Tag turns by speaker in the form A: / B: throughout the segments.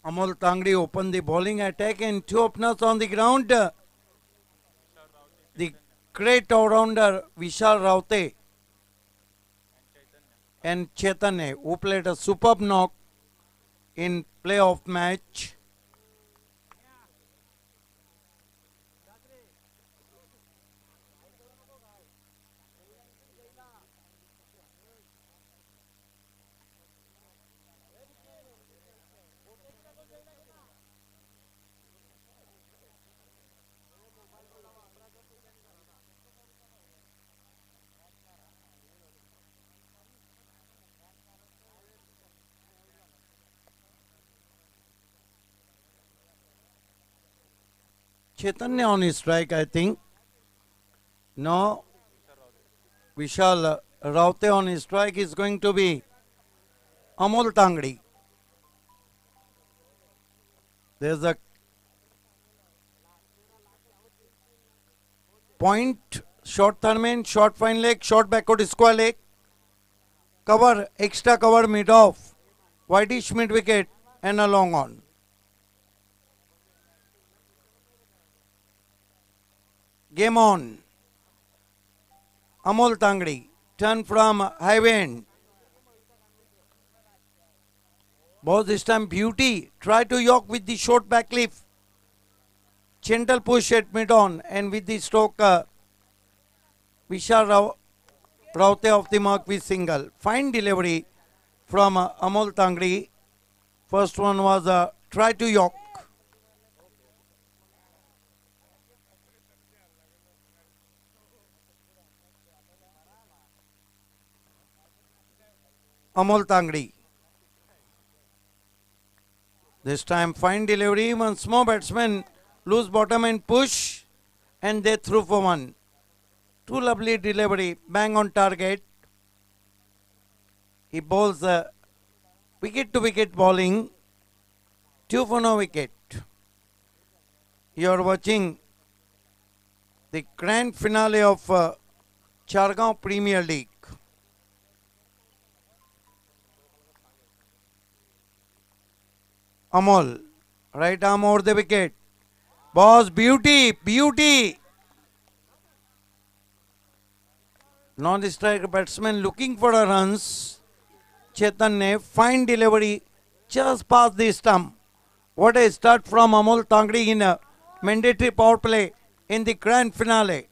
A: Amol Tangdi opened the bowling attack and two openers on the ground. The great all-rounder Vishal Raute and Chaitanya, who played a superb knock in playoff match. Chaitanya on his strike, I think. No. Vishal Raute on his strike is going to be Amol Tangdi. There's a point, short third man, short fine leg, short backward square leg. Cover, extra cover mid off. Whitish mid wicket and a long on. Game on. Amol Tangdi, turn from high end. Ball this time beauty. Try to york with the short back leaf. Gentle push at mid on and with the stroke Vishal Raute of the mark with single. Fine delivery from Amol Tangdi. First one was try to york. Amol Tangdi. This time fine delivery, once more batsman loose bottom and push and they threw for one. Two lovely delivery, bang on target. He bowls wicket to wicket bowling, 2 for no wicket. You are watching the grand finale of Chargaon Premier League. Amol, right arm over the wicket. Boss, beauty, beauty. Non-striker batsman looking for a runs. Chaitanya, fine delivery, just past the stump. What a start from Amol Tangdi in a mandatory power play in the grand finale.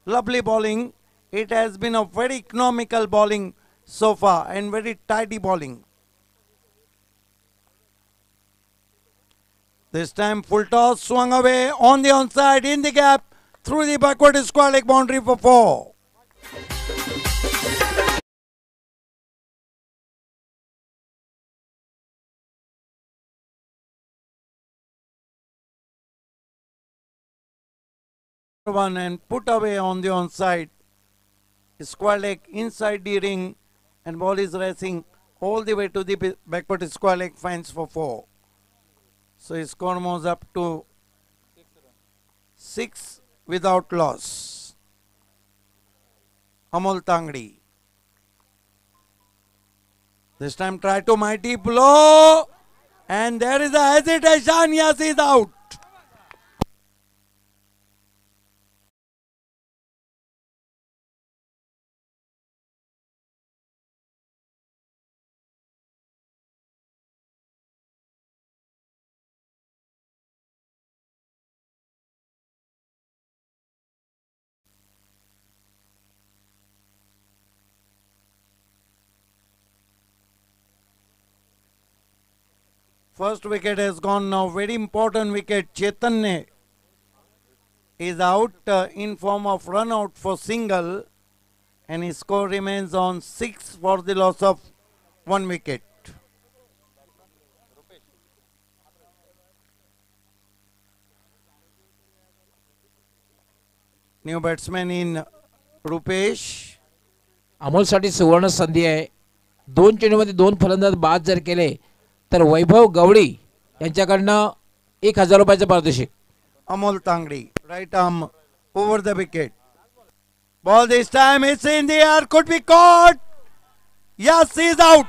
A: Lovely bowling. It has been a very economical bowling so far and very tidy bowling. This time full toss, swung away on the onside, in the gap, through the backward square leg boundary for 4. One and put away on the onside. Square leg inside the ring and ball is racing all the way to the backward square leg, finds for 4. So his score moves up to 6 without loss. Amol Tangdi. This time try to mighty blow. And there is a hesitation. Yes, he is out. First wicket has gone now. Very important wicket. Chaitanya is out in form of run out for single. And his score remains on 6 for the loss of 1 wicket. New batsman in Rupesh.
B: अमोलसाठी सुवर्ण संधी आहे. 2 चेंडूमध्ये 2 फलंदाज बाद जर केले तर वैभव गवळी यांच्याकडनं 1000 रुपयाचं पारितोषिक.
A: Amol Tangdi, right arm over the wicket. Ball this time is in the air, could be caught. Yes, he is out.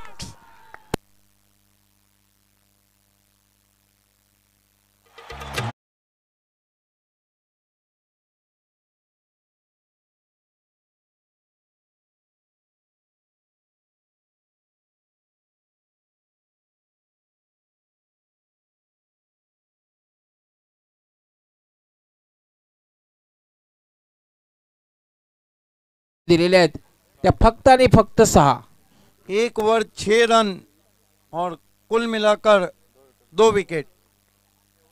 B: दिलेल्या आहेत त्या फक्त आणि फक्त 6.
A: 1 ओवर 6 रन और कुल मिलाकर 2 विकेट।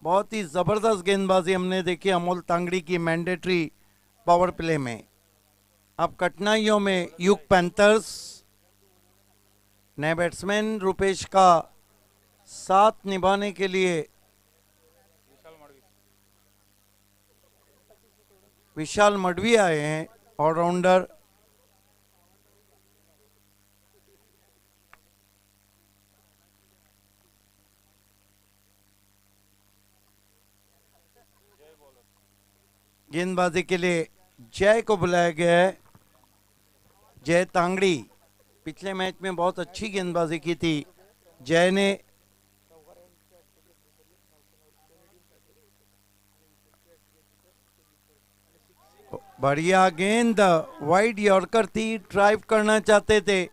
A: बहुत ही जबरदस्त गेंदबाजी हमने देखी अमोल तांगड़ी की मैंडेटरी पावर प्ले में। अब कठिनाइयों में यूक पैंथर्स, नए बैट्समैन रुपेश का साथ निभाने के लिए विशाल मडवी आए हैं, ऑलराउंडर। गेंदबाजी के लिए जय को बुलाया गया है। जय तांगड़ी पिछले मैच में बहुत अच्छी गेंदबाजी की थी। जय ने बढ़िया गेंद, वाइड यॉर्कर थी, ड्राइव करना चाहते थे,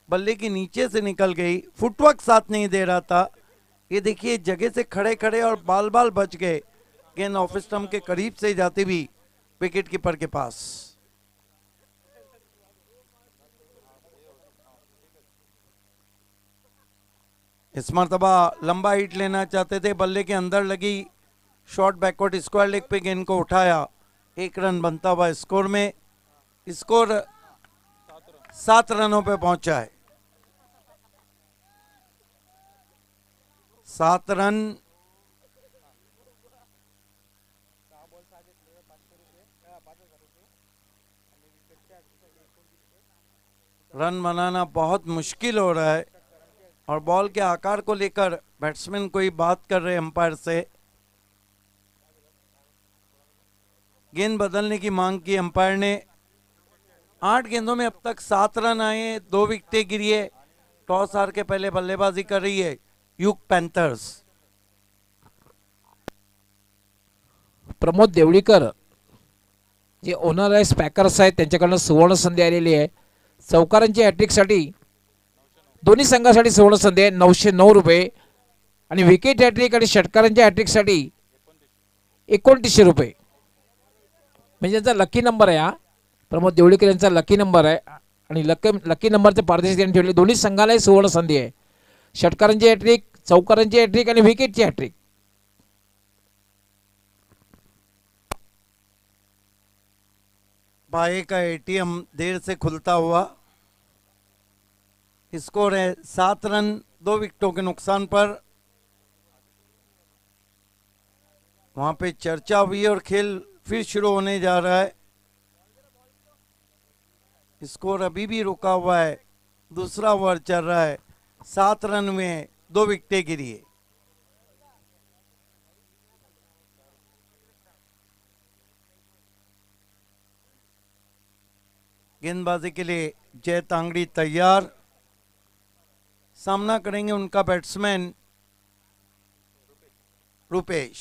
A: बल्ले के नीचे से निकल गई, फुटवर्क साथ नहीं दे रहा था। ये देखिए जगह से खड़े खड़े और बाल बाल बच गए, गेंद ऑफ स्टंप के करीब से जाती भी विकेट कीपर के पास। इस मरतबा लंबा हिट लेना चाहते थे, बल्ले के अंदर लगी, शॉर्ट बैकवर्ड स्क्वायर लेग पे गेंद को उठाया। 1 रन बनता हुआ स्कोर में, स्कोर 7 रनों पे पहुंचा है। 7 रन। रन बनाना बहुत मुश्किल हो रहा है और बॉल के आकार को लेकर बैट्समैन कोई बात कर रहे अंपायर से। गेंद बदलने की मांग की अंपायर ने। 8 गेंदों में अब तक 7 रन आए, 2 विकेटें गिरी है। टॉस हार के पहले बल्लेबाजी कर रही है यूक पैंथर्स।
B: प्रमोद देवळीकर जे ओनर आहे पॅकर्स आहेत त्यांच्याकडनं सुवर्ण संधी आलेली आहे। चौकारांची हॅट्रिकसाठी दोन्ही संघासाठी सुवर्ण संधी आहे 909 रुपये आणि विकेट हॅट्रिक आणि षटकारांच्या हॅट्रिकसाठी 2900 रुपये। म्हणजे यांचा लकी नंबर आहे हा प्रमोद देवळीकर यांचा लकी नंबर आहे आणि लकी नंबरचे पारदर्शक त्यांनी ठेवले। दोन्ही संघालाही सुवर्ण संधी आहे, षटकारांची हॅट्रिक, चौकारांची हॅट्रिक आणि विकेटची हॅट्रिक।
A: बाए का एटीएम देर से खुलता हुआ। स्कोर है 7 रन 2 विकेटों के नुकसान पर। वहां पे चर्चा हुई और खेल फिर शुरू होने जा रहा है। स्कोर अभी भी रुका हुआ है, दूसरा ओवर चल रहा है। 7 रन में 2 विकेटें गिरी है। गेंदबाजी के लिए जय तांगड़ी तैयार। सामना करेंगे उनका बैट्समैन रुपेश।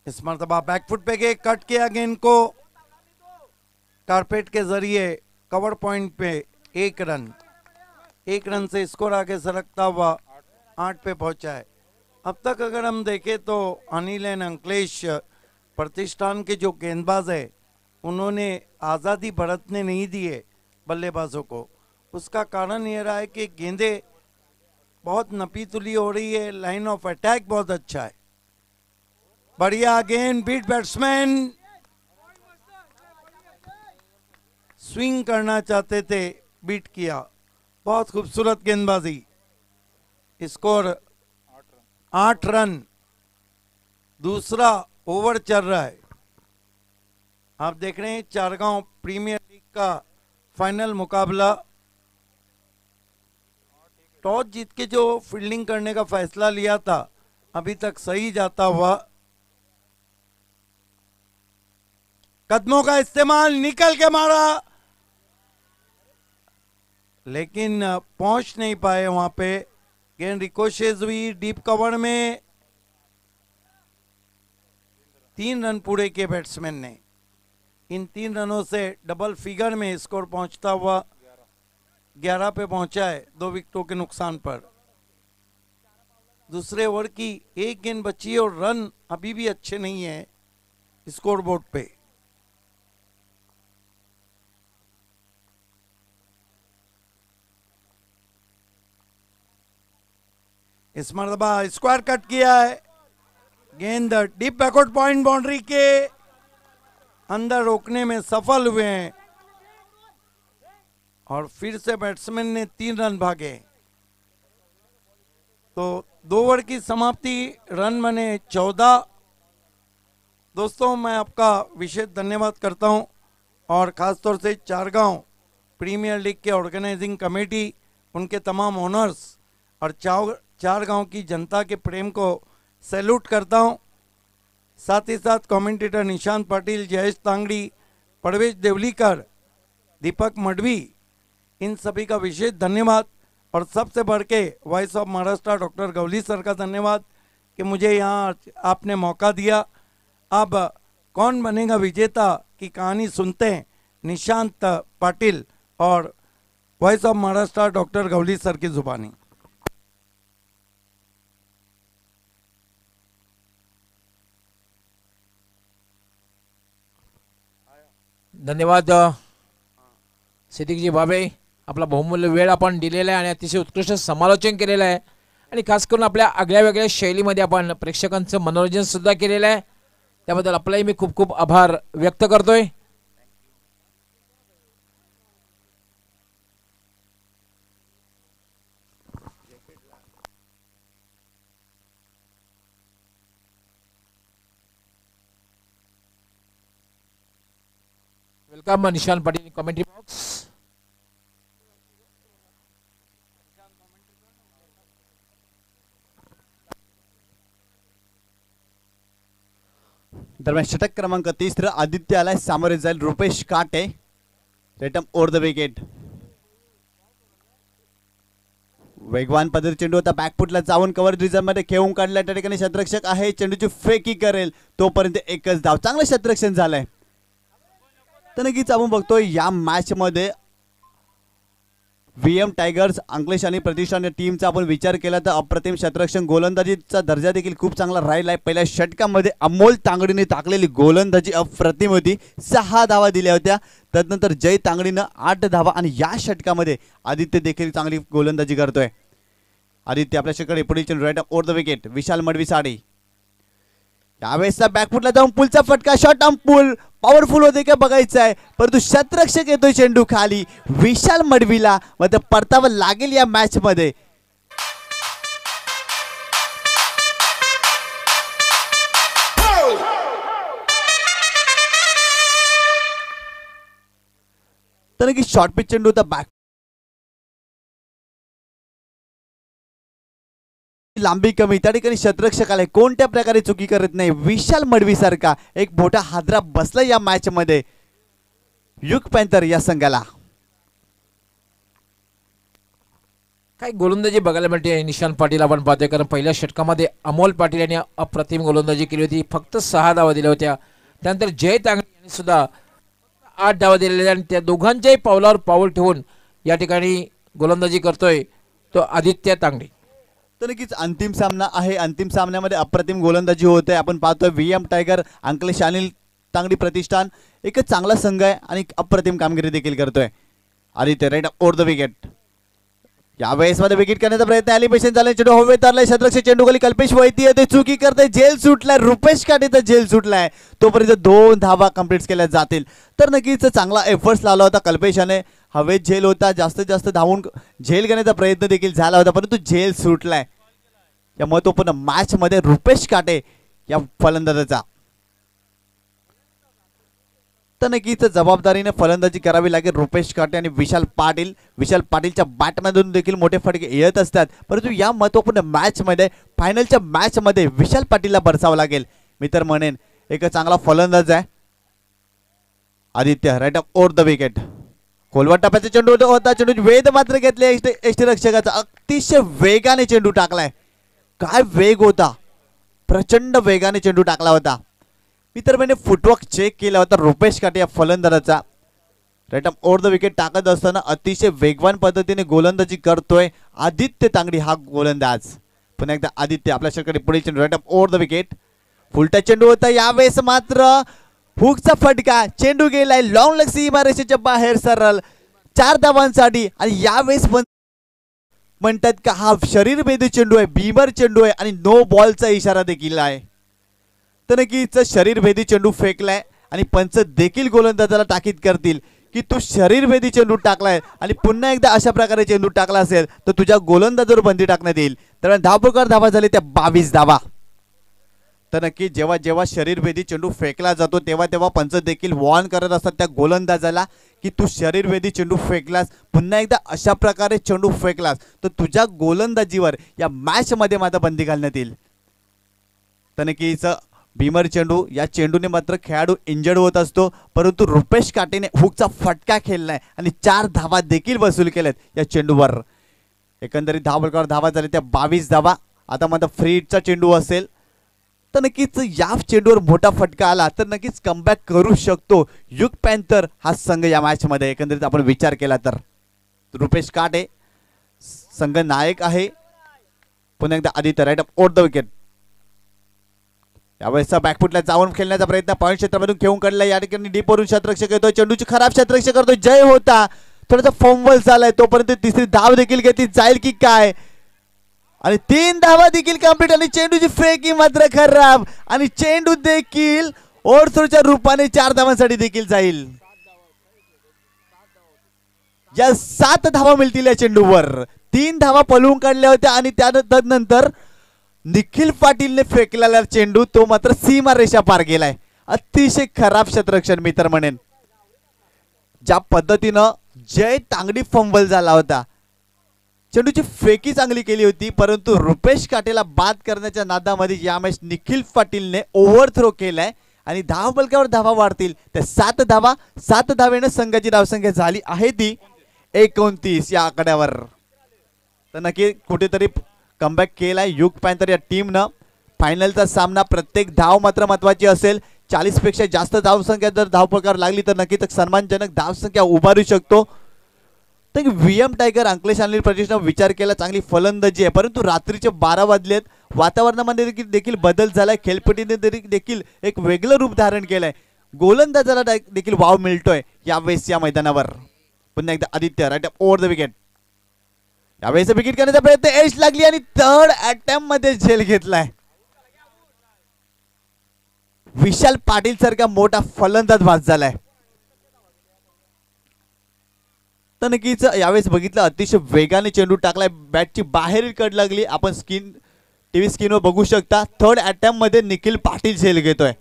A: इस मरतबा बैकफुट पे गए, कट किया गेंद को कारपेट के जरिए कवर पॉइंट पे 1 रन। 1 रन से स्कोर आगे सरकता हुआ 8 पे पहुंचा है। अब तक अगर हम देखें तो अनिल एंड अंकलेश प्रतिष्ठान के जो गेंदबाज है उन्होंने आज़ादी बरतने नहीं दी है बल्लेबाजों को। उसका कारण ये रहा है कि गेंदें बहुत नपी तुली हो रही है, लाइन ऑफ अटैक बहुत अच्छा है। बढ़िया गेंद, बीट बैट्समैन स्विंग करना चाहते थे, बीट किया। बहुत खूबसूरत गेंदबाजी। स्कोर 8 रन, दूसरा ओवर चल रहा है। आप देख रहे हैं चारगांव प्रीमियर लीग का फाइनल मुकाबला। टॉस जीत के जो फील्डिंग करने का फैसला लिया था अभी तक सही जाता हुआ। कदमों का इस्तेमाल, निकल के मारा लेकिन पहुंच नहीं पाए वहां पे। गेंद रिकोशेज हुई डीप कवर में। 3 रन पूरे किए बैट्समैन ने। इन 3 रनों से डबल फिगर में स्कोर पहुंचता हुआ 11 पे पहुंचा है 2 विकेटों के नुकसान पर। दूसरे ओवर की 1 गेंद बची और रन अभी भी अच्छे नहीं है। स्कोरबोर्ड पे। इस मरतबा स्क्वायर कट किया है, गेंद डीप बैकवर्ड पॉइंट बाउंड्री के अंदर रोकने में सफल हुए हैं और फिर से बैट्समैन ने 3 रन भागे। तो 2 ओवर की समाप्ति, रन बने 14। दोस्तों मैं आपका विशेष धन्यवाद करता हूं और ख़ास तौर से चारगांव प्रीमियर लीग के ऑर्गेनाइजिंग कमेटी, उनके तमाम ओनर्स और चारगांव की जनता के प्रेम को सैल्यूट करता हूं। साथ ही साथ कमेंटेटर निशांत पाटिल, जयेश तांगड़ी, परवेश देवलीकर, दीपक मडवी, इन सभी का विशेष धन्यवाद। और सबसे बढ़ के voice of Maharashtra doctor Gawli sir का धन्यवाद कि मुझे यहाँ आपने मौका दिया। अब कौन बनेगा विजेता की कहानी सुनते हैं निशांत पाटिल और voice of Maharashtra doctor Gawli sir की जुबानी।
B: धन्यवाद सिद्दीकजी भावे, आपला बहुमूल्य वेळ आपण दिलेला आहे आणि अतिशय उत्कृष्ट समालोचन केलेलं आहे आणि खास करून आपल्या आगळ्या वेगळ्या शैलीमध्ये आपण प्रेक्षकांचं मनोरंजन सुद्धा केलेलं आहे। त्याबद्दल आपलाही मी खूप खूप आभार व्यक्त करतोय। Welcome Nishant Patil commentary box.
C: दरम्यान षटक क्रमांक 30 आदित्याला सामोरे जाईल रुपेश काटे, रेटम ओव्हर द विकेट। वेगवान पद्धती चेंडू होता, बॅकफुटला जाऊन कव्हर रिझन मध्ये खेळून काढला। त्या ठिकाणी शतरक्षक आहे, चेंडूची फेकी करेल तोपर्यंत एकच धाव, चांगलं शतरक्षण झालंय। तर नक्कीच आपण बघतोय या मॅच मध्ये VM टायगर्स अंकलेश आणि प्रतिष्ठान टीमचा आपण विचार केला तर अप्रतिम शतरक्षण गोलंदाजीचा दर्जा देखील खूप चांगला राहिला आहे। पहिल्या षटकामध्ये अमोल तांगडीने टाकलेली गोलंदाजी अप्रतिम होती, 6 धावा दिल्या होत्या। त्यानंतर जय तांगडीनं 8 धावा आणि या षटकामध्ये आदित्य देखील चांगली गोलंदाजी करतोय। आदित्य आपल्या षटकाकडे पुढील चेंडू राईट ओव्हर द विकेट, विशाल मडवी साडी। यावेळेसचा बॅकफुटला जाऊन पुलचा फटका, शॉट ऑन पुल पॉवरफुल होते का बघायचं आहे, परंतु शतरक्षक येतोय चेंडू खाली, विशाल मडवीला मध्ये परतावा लागेल या मॅच मध्ये। तर की शॉर्ट पिच चेंडू होता, बॅक लांबी कमी, त्या ठिकाणी शतरक्षक आले, कोणत्या प्रकारे चुकी करत नाही। विशाल मडवी सारखा एक मोठा हादरा बसला या मॅच मध्ये युग पॅन्थर या संघाला।
B: काही गोलंदाजी बघायला मिळते निशांत पाटील आपण पाहतोय, कारण पहिल्या षटकामध्ये अमोल पाटील यांनी अप्रतिम गोलंदाजी केली होती, फक्त 6 धावा दिल्या होत्या। त्यानंतर जय तांगडी यांनी सुद्धा 8 धावा दिलेल्या आणि त्या दोघांच्याही पावलावर पाऊल ठेवून या ठिकाणी गोलंदाजी करतोय तो आदित्य तांगडी।
C: तर नक्कीच अंतिम सामना आहे, अंतिम सामन्यामध्ये अप्रतिम गोलंदाजी होते। आपण पाहतोय VM टायगर अंकलेश अनिल तांगडी प्रतिष्ठान एक चांगला संघ आहे आणि अप्रतिम कामगिरी देखील करतोय। Aditya right over the wicket, यावेळेस मध्ये विकेट करण्याचा प्रयत्न, एलिमिनेशन झाले, चेंडू हवेत तरलाय, शतरक्षक चेंडू खाली कल्पेश वैती येते, चुकी करते, जेल सुटलाय, रुपेश काटेचा जेल सुटलाय, तोपर्यंत 2 धावा कंप्लीट केल्या जातील। तर नक्कीच चांगला एफर्ट्स लावला होता कल्पेशाने, हवेत झेल होता, जास्तीत जास्त धावून झेल घेण्याचा प्रयत्न देखील झाला होता, परंतु झेल सुटलाय। या महत्वपूर्ण मॅच मध्ये रुपेश काटे या फलंदाजाचा, तर नक्कीच जबाबदारीने फलंदाजी करावी लागेल रुपेश काटे आणि विशाल पाटीलच्या बॅटमधून देखील मोठे फटके येत असतात, परंतु या महत्वपूर्ण मॅच मध्ये फायनलच्या मॅच मध्ये विशाल पाटीलला बरसावं लागेल। मी तर म्हणेन एक चांगला फलंदाज आहे Aditya, right over the wicket. खोलवर टप्प्याचा चेंडू होता, चेंडू वेध मात्र घेतले एसटी रक्षकाचा, अतिशय वेगाने चेंडू टाकलाय, काय वेग होता, प्रचंड वेगाने चेंडू टाकला होता। मी तर म्हणजे फुटवर्क चेक केला होता रुपेश काटे या फलंदाजाचा, राईट ओव्हर द विकेट टाकत असताना अतिशय वेगवान पद्धतीने गोलंदाजी करतोय आदित्य तांगडी हा गोलंदाज। पुन्हा एकदा आदित्य आपल्या षटकाकडे पुढील चेंडू राईट ओव्हर द विकेट, फुलटा चेंडू होता यावेळेस मात्र हुकचा फटका, चेंडू गेलाय लॉंग लेग सीमारेषेच्या बाहेर सरळ 4 धावांसाठी. आणि यावेळेस पण म्हणतात का हा शरीरभेदी चेंडू आहे, बीमर चेंडू आहे आणि नो बॉलचा इशारा देखील आहे. तर नक्कीच शरीरभेदी चेंडू फेकलाय आणि पंच देखील गोलंदाजाला ताकीद करतील की तू शरीरभेदी चेंडू टाकलाय आणि पुन्हा एकदा अशा प्रकारे चेंडू टाकला असेल तर तुझ्या गोलंदाजावर बंदी टाकण्यात येईल. तर धावपकार धावा झाले त्या 22 धावा. तर नक्की जेव्हा जेव्हा शरीरभेदी चेंडू फेकला जातो तेव्हा तेव्हा पंच देखील वॉर्न करत असतात त्या गोलंदाजाला की तू शरीरभेदी चेंडू फेकलास, पुन्हा एकदा अशा प्रकारे चेंडू फेकलास तर तुझ्या गोलंदाजीवर या मॅच मध्ये मात्र बंदी घालण्यात येईल. तर नक्कीच भीमर चेंडू या चेंडूने मात्र खेळाडू इंजर्ड होत असतो, परंतु रुपेश काटेने हुकचा फटका खेळलाय आणि 4 धावा देखील वसूल केल्यात या चेंडूवर. एकंदरीत धावपळकावर धावा झाली त्या 22 धावा. आता मात्र फ्री हिटचा चेंडू असेल तर नक्कीच या चेंडूवर मोठा फटका आला तर नक्कीच कमबॅक करू शकतो युग पॅन्थर हा संघ या मॅच मध्ये. एकंदरीत आपण विचार केला तर रुपेश काटे संघ नायक आहे. पुन्हा एकदा Aditya right off the wicket. यावेळेस बॅकफुटला जाऊन खेळण्याचा प्रयत्न पॉईंट क्षेत्रामधून खेळून काढला. या ठिकाणी डीप वरून क्षेत्ररक्षक येतोय, चेंडूची खराब क्षेत्ररक्षक करतोय, जय होता थोडासा फंबल झालाय तोपर्यंत तिसरी धाव देखील घेतली जाईल की काय. आणि 3 धावा देखील कंप्लीट आणि चेंडूची फेकी मात्र खराब आणि चेंडू देखील ओव्हरथ्रोच्या रूपाने 4 धावांसाठी देखील जाईल. या 7 धावा मिळतील या चेंडूवर. 3 धावा पळवून काढल्या होत्या आणि त्यानंतर निखिल पाटीलने फेकलेला चेंडू तो मात्र सीमा रेषा पार गेलाय. अतिशय खराब क्षेत्ररक्षण मी तर म्हणेन. ज्या पद्धतीनं जय तांगडी फंबल झाला होता, चेंडूची फेकी चांगली केली होती परंतु रुपेश काटेला बाद करण्याच्या नादामध्ये या मॅच निखिल पाटीलने ओव्हरथ्रो केलाय आणि धावफलकावर धावा वाढतील त्या 7 धावा. 7 धावेने संघाची धावसंख्या झाली आहे ती 29 या आकड्यावर. तर नक्की कुठेतरी कमबॅक केलाय युग पॅन्थर या टीमनं. फायनलचा सामना प्रत्येक धाव मात्र महत्वाची असेल. 40 पेक्षा जास्त धावसंख्या जर धावपळकावर लागली तर नक्कीच सन्मानजनक धावसंख्या उभारू शकतो. तर VM टायगर अंकलेश अनिल प्रतिष्ठान विचार केला चांगली फलंदाजी आहे परंतु रात्रीचे 12 वाजलेत. वातावरणामध्ये देखील बदल झालाय, खेळपट्टीने देखील एक वेगळं रूप धारण केलंय. गोलंदाजाला देखील वाव मिळतोय यावेळेस या मैदानावर. पुन्हा एकदा Aditya right over the wicket. यावेळेस विकेट करण्याचा प्रयत्न एज लागली आणि 3rd अटेम्प्ट मध्ये झेल घेतलाय. विशाल पाटील सारखा मोठा फलंदाज बाद झालाय. तर नक्कीच यावेळेस बघितलं अतिशय वेगाने चेंडू टाकलाय, बॅटची बाहेर कड लागली. आपण टीव्ही स्क्रीनवर बघू शकता 3rd अटेम्प्ट मध्ये निखिल पाटील झेल घेतोय.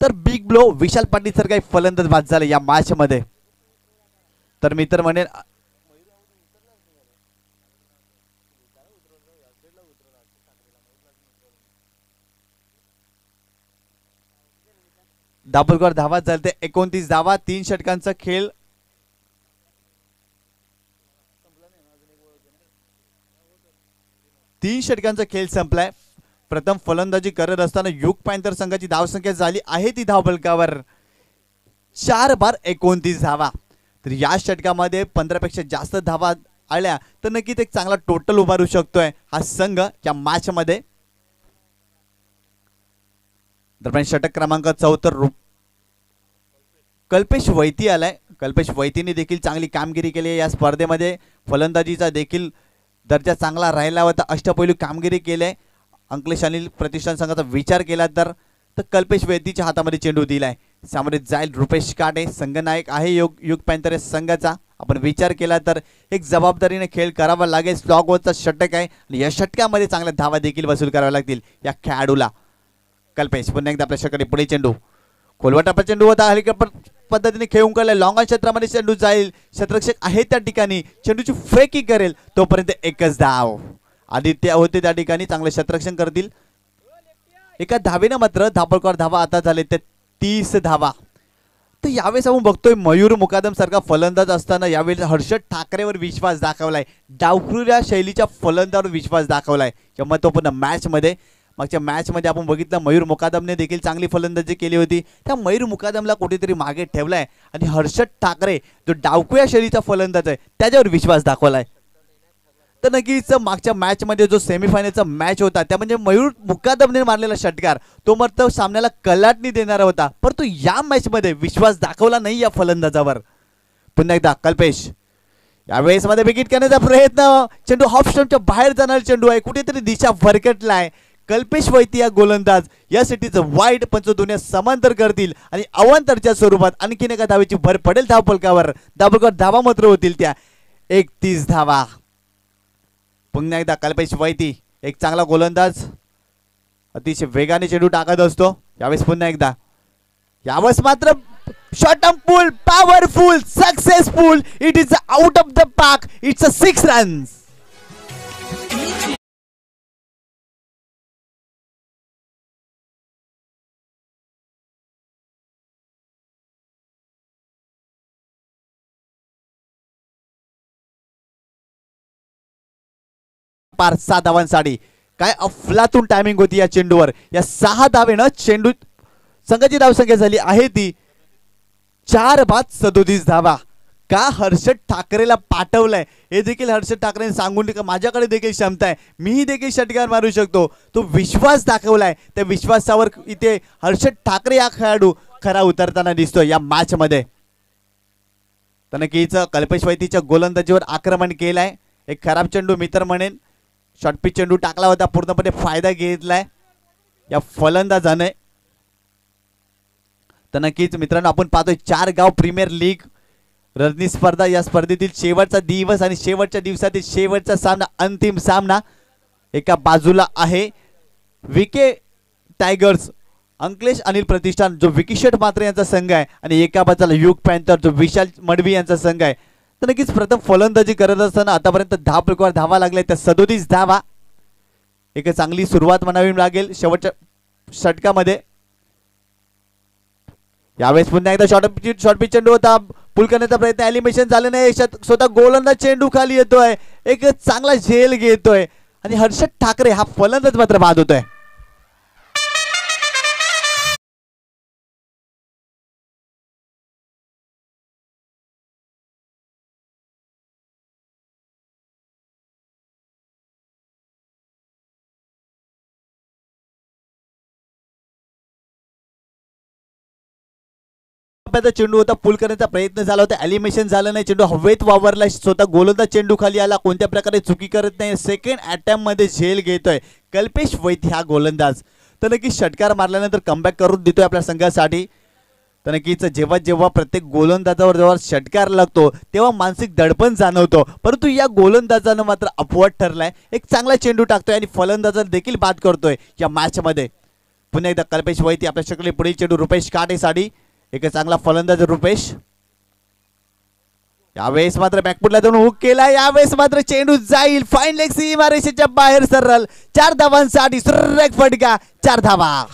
C: तर बिग ब्लो विशाल पाटील सारखा फलंदाज बाद झाला या मॅच मध्ये. तर मी तर म्हणेन धावपळकावर धावा झालते 29 धावा. 3 षटकांचा खेळ. खेळ संपलाय. प्रथम फलंदाजी करत असताना युग पॅन्थर संघाची धावसंख्या झाली आहे ती धावपळकावर 4/29 धावा. तर या षटकामध्ये 15 पेक्षा जास्त धावा आल्या तर नक्कीच एक चांगला टोटल उभारू शकतोय हा संघ या मॅच मध्ये. दरम्यान षटक क्रमांक 74 कल्पेश वैती आलाय. कल्पेश वैतीने देखील चांगली कामगिरी केली या स्पर्धेमध्ये. फलंदाजीचा देखील दर्जा चांगला राहिला होता, अष्टपैलू कामगिरी केली. अंकलेश अनिल प्रतिष्ठान संघाचा विचार केला तर कल्पेश वैतीच्या हातामध्ये चेंडू दिलाय. सामोरे जाईल रुपेश काटे, संघनायक आहे युग पॅन्थर संघाचा. आपण विचार केला तर एक जबाबदारीने खेळ करावा लागेल. स्लॉगवरचा षटक आहे आणि या षटकामध्ये चांगल्या धावा देखील वसूल कराव्या लागतील या खेळाडूला. कल्पेश पुन्हा एकदा आपल्या षटकाने पुढे चेंडू खोलवाटापा चेंडू होता, हेलिकॉप्टर पद्धतीने खेळून काढला. लॉंग क्षेत्रामध्ये चेंडू जाईल, क्षेत्ररक्षक आहे त्या ठिकाणी, चेंडूची फेकी करेल तोपर्यंत एकच धाव. आदित्य होते त्या ठिकाणी, चांगले क्षेत्ररक्षण करतील. एका धावेने मात्र धावपळकावर धावा आता झाले ते 30 धावा. तर यावेळेस आपण बघतोय मयूर मुकादम सारखा फलंदाज असताना यावेळेस हर्षद ठाकरेवर विश्वास दाखवलाय. डावखुऱ्या शैलीच्या फलंदाजावर विश्वास दाखवलाय या महत्त्वपूर्ण मॅच मध्ये. मागच्या मॅच मध्ये आपण बघितलं मयूर मुकादमने देखील चांगली फलंदाजी केली होती. त्या मयूर मुकादमला कुठेतरी मागे ठेवलाय आणि हर्षद ठाकरे जो डावकुया शैलीचा फलंदाज आहे त्याच्यावर विश्वास दाखवलाय. तर नक्कीच मागच्या मॅच मध्ये जो सेमीफायनलचा मॅच होता त्या म्हणजे मयूर मुकादमने मारलेला षटकार तो मात्र सामन्याला कलाटणी देणारा होता, परंतु या मॅच मध्ये विश्वास दाखवला नाही या फलंदाजावर. पुन्हा एकदा कल्पेश यावेळेस मध्ये विकेट करण्याचा प्रयत्न, चेंडू हाफ स्टंपच्या बाहेर जाणारा चेंडू आहे, कुठेतरी दिशा भरकटलाय. कल्पेश वैती या गोलंदाज या सिटीचं वाईट पंच दोन्ही समांतर करतील आणि अवांतरच्या स्वरूपात आणखीन एका धावेची भर पडेल धावफलकावर. धावा मात्र होतील त्या 31 धावा. पुन्हा एकदा कल्पेश वैती एक चांगला गोलंदाज, अतिशय वेगाने चेंडू टाकत असतो. यावेळेस पुन्हा एकदा, यावेळेस मात्र shot on pool, powerful, successful. It is out of the park. It's a 6 runs. पार 6 धावांसाठी काय अफलातून टायमिंग होती या चेंडूवर. या 6 धावेनं चेंडू संघाची धावसंख्या झाली आहे ती 4 बाद 37 धावा. का हर्षद ठाकरेला पाठवलंय हे देखील हर्षद ठाकरेने सांगून का माझ्याकडे देखील क्षमता आहे, मीही देखील षटकार मारू शकतो. तो विश्वास दाखवलाय. त्या विश्वासावर इथे हर्षद ठाकरे हा खेळाडू खरा उतरताना दिसतोय या मॅच मध्ये. तर नक्कीच कल्पेश वैतीच्या गोलंदाजीवर आक्रमण केलंय. एक खराब चेंडू मित्र म्हणेन, शॉर्टपिच चेंडू टाकला होता, पूर्णपणे फायदा घेतलाय या फलंदाजाने. तर नक्कीच मित्रांनो आपण पाहतोय 4 गाव प्रीमियर लीग रणजी स्पर्धा या स्पर्धेतील शेवटचा दिवस आणि शेवटच्या दिवसातील शेवटचा सामना, अंतिम सामना. एका बाजूला आहे विके टायगर्स अंकलेश अनिल प्रतिष्ठान जो विकी शेट मात्रे यांचा संघ आहे आणि एका बाजूला युग पॅन्थर जो विशाल मडवी यांचा संघ आहे. तर नक्कीच प्रथम फलंदाजी करत असताना आतापर्यंत धावा लागल्या त्या 37 धावा. एक चांगली सुरुवात म्हणावी लागेल शेवटच्या षटकामध्ये. यावेळेस पुन्हा एकदा शॉर्टपिच चेंडू होता, पुल करण्याचा प्रयत्न, एलिमिनेशन झालं नाही. स्वतः गोलंदाज चेंडू खाली येतोय, एक चांगला झेल घेतोय आणि हर्षद ठाकरे हा फलंदाज मात्र बाद होतोय. चेंडू होता, पुल करण्याचा प्रयत्न झाला होता, एलिमिनेशन झालं नाही, चेंडू हवेत वावरला, स्वतः गोलंदाज चेंडू खाली आला, कोणत्या प्रकारे चुकी करत नाही. सेकंड अटेम्प्ट मध्ये झेल घेतोय कल्पेश वैद्य हा गोलंदाज. तर नक्कीच षटकार मारल्यानंतर कमबॅक करून देतोय आपल्या संघासाठी. तर नक्कीच जेव्हा जेव्हा प्रत्येक गोलंदाजावर जेव्हा षटकार लागतो तेव्हा मानसिक दडपण जाणवतो, परंतु या गोलंदाजानं मात्र अपवाद ठरलाय. एक चांगला चेंडू टाकतोय आणि फलंदाजाला देखील बाद करतोय या मॅच मध्ये. पुन्हा एकदा कल्पेश वैद्य आपल्या शकले पुढील चेंडू रुपेश काटेसाठी, एक चांगला फलंदाज रुपेश. यावेळेस मात्र बॅकफुटला जाऊन हुक केला, यावेळेस मात्र चेंडू जाईल फाईन लेग सीमारेषेच्या बाहेर सरळ. 4 धावांसाठी सुरेख फटका, 4 धावा.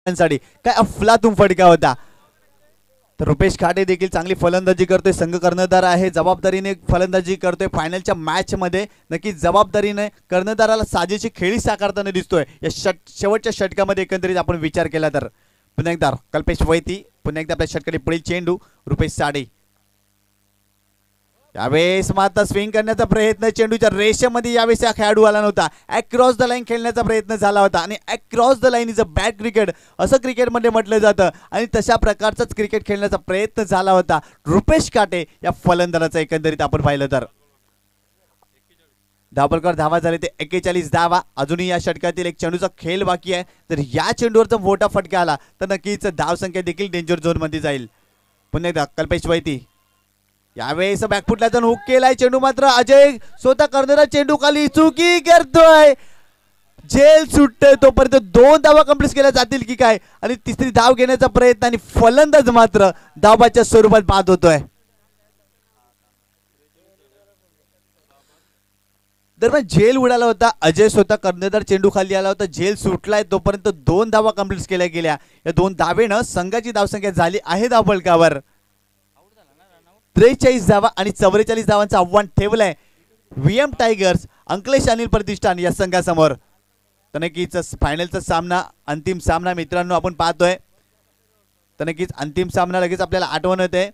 C: काय अफलातून फटका होता. तर रुपेश खाटे देखील चांगली फलंदाजी करतोय, संघ कर्णधार आहे, जबाबदारीने फलंदाजी करतोय. फायनलच्या मॅच मध्ये नक्कीच जबाबदारीने कर्णधाराला साजेशी खेळी साकारताना दिसतोय या शेवटच्या षटकामध्ये. एकंदरीत आपण विचार केला तर पुन्हा एकदा कल्पेश वैती, पुन्हा एकदा आपल्या षटकाने पुढील चेंडू रुपेश साडे. यावेळेस मात्र स्विंग करण्याचा प्रयत्न, चेंडूच्या रेषेमध्ये यावेळेस हा खेळाडू आला नव्हता. अक्रॉस द लाईन खेळण्याचा प्रयत्न झाला होता आणि across the line is a bad cricket असं क्रिकेटमध्ये म्हटलं जातं आणि तशा प्रकारचाच क्रिकेट खेळण्याचा प्रयत्न झाला होता रुपेश काटे या फलंदाजाचा. एकंदरीत आपण पाहिलं तर धावपलकर धावा झाले ते 41 धावा. अजूनही या षटकातील एक चेंडूचा खेळ बाकी आहे. तर या चेंडूवर जर मोठा फटका आला तर नक्कीच धावसंख्या देखील डेंजर झोन मध्ये जाईल. पुन्हा एकदा कल्पेश वैती, यावेळेस बॅकफुटला जाऊन हुक केलाय, चेंडू मात्र अजय स्वतः कर्णधार चेंडू खाली चुकी करतोय, झेल सुटतोय. तोपर्यंत 2 धावा कंप्लीट केल्या जातील की काय आणि तिसरी धाव घेण्याचा प्रयत्न आणि फलंदाज मात्र धावाच्या स्वरूपात बाद होतोय. दरम्यान झेल उडाला होता, अजय स्वतः कर्णधार चेंडू खाली आला होता, झेल सुटलाय. तोपर्यंत 2 धावा कंप्लीट केल्या गेल्या. या 2 धावेनं संघाची धावसंख्या झाली आहे धावफलकावर 43 धावा आणि 44 धावांचं आव्हान ठेवलंय VM टायगर्स अंकलेश अनिल प्रतिष्ठान या संघासमोर. तर नक्कीच फायनलचा सामना, अंतिम सामना मित्रांनो आपण पाहतोय. तर नक्कीच अंतिम सामना लगेच आपल्याला आठवण येते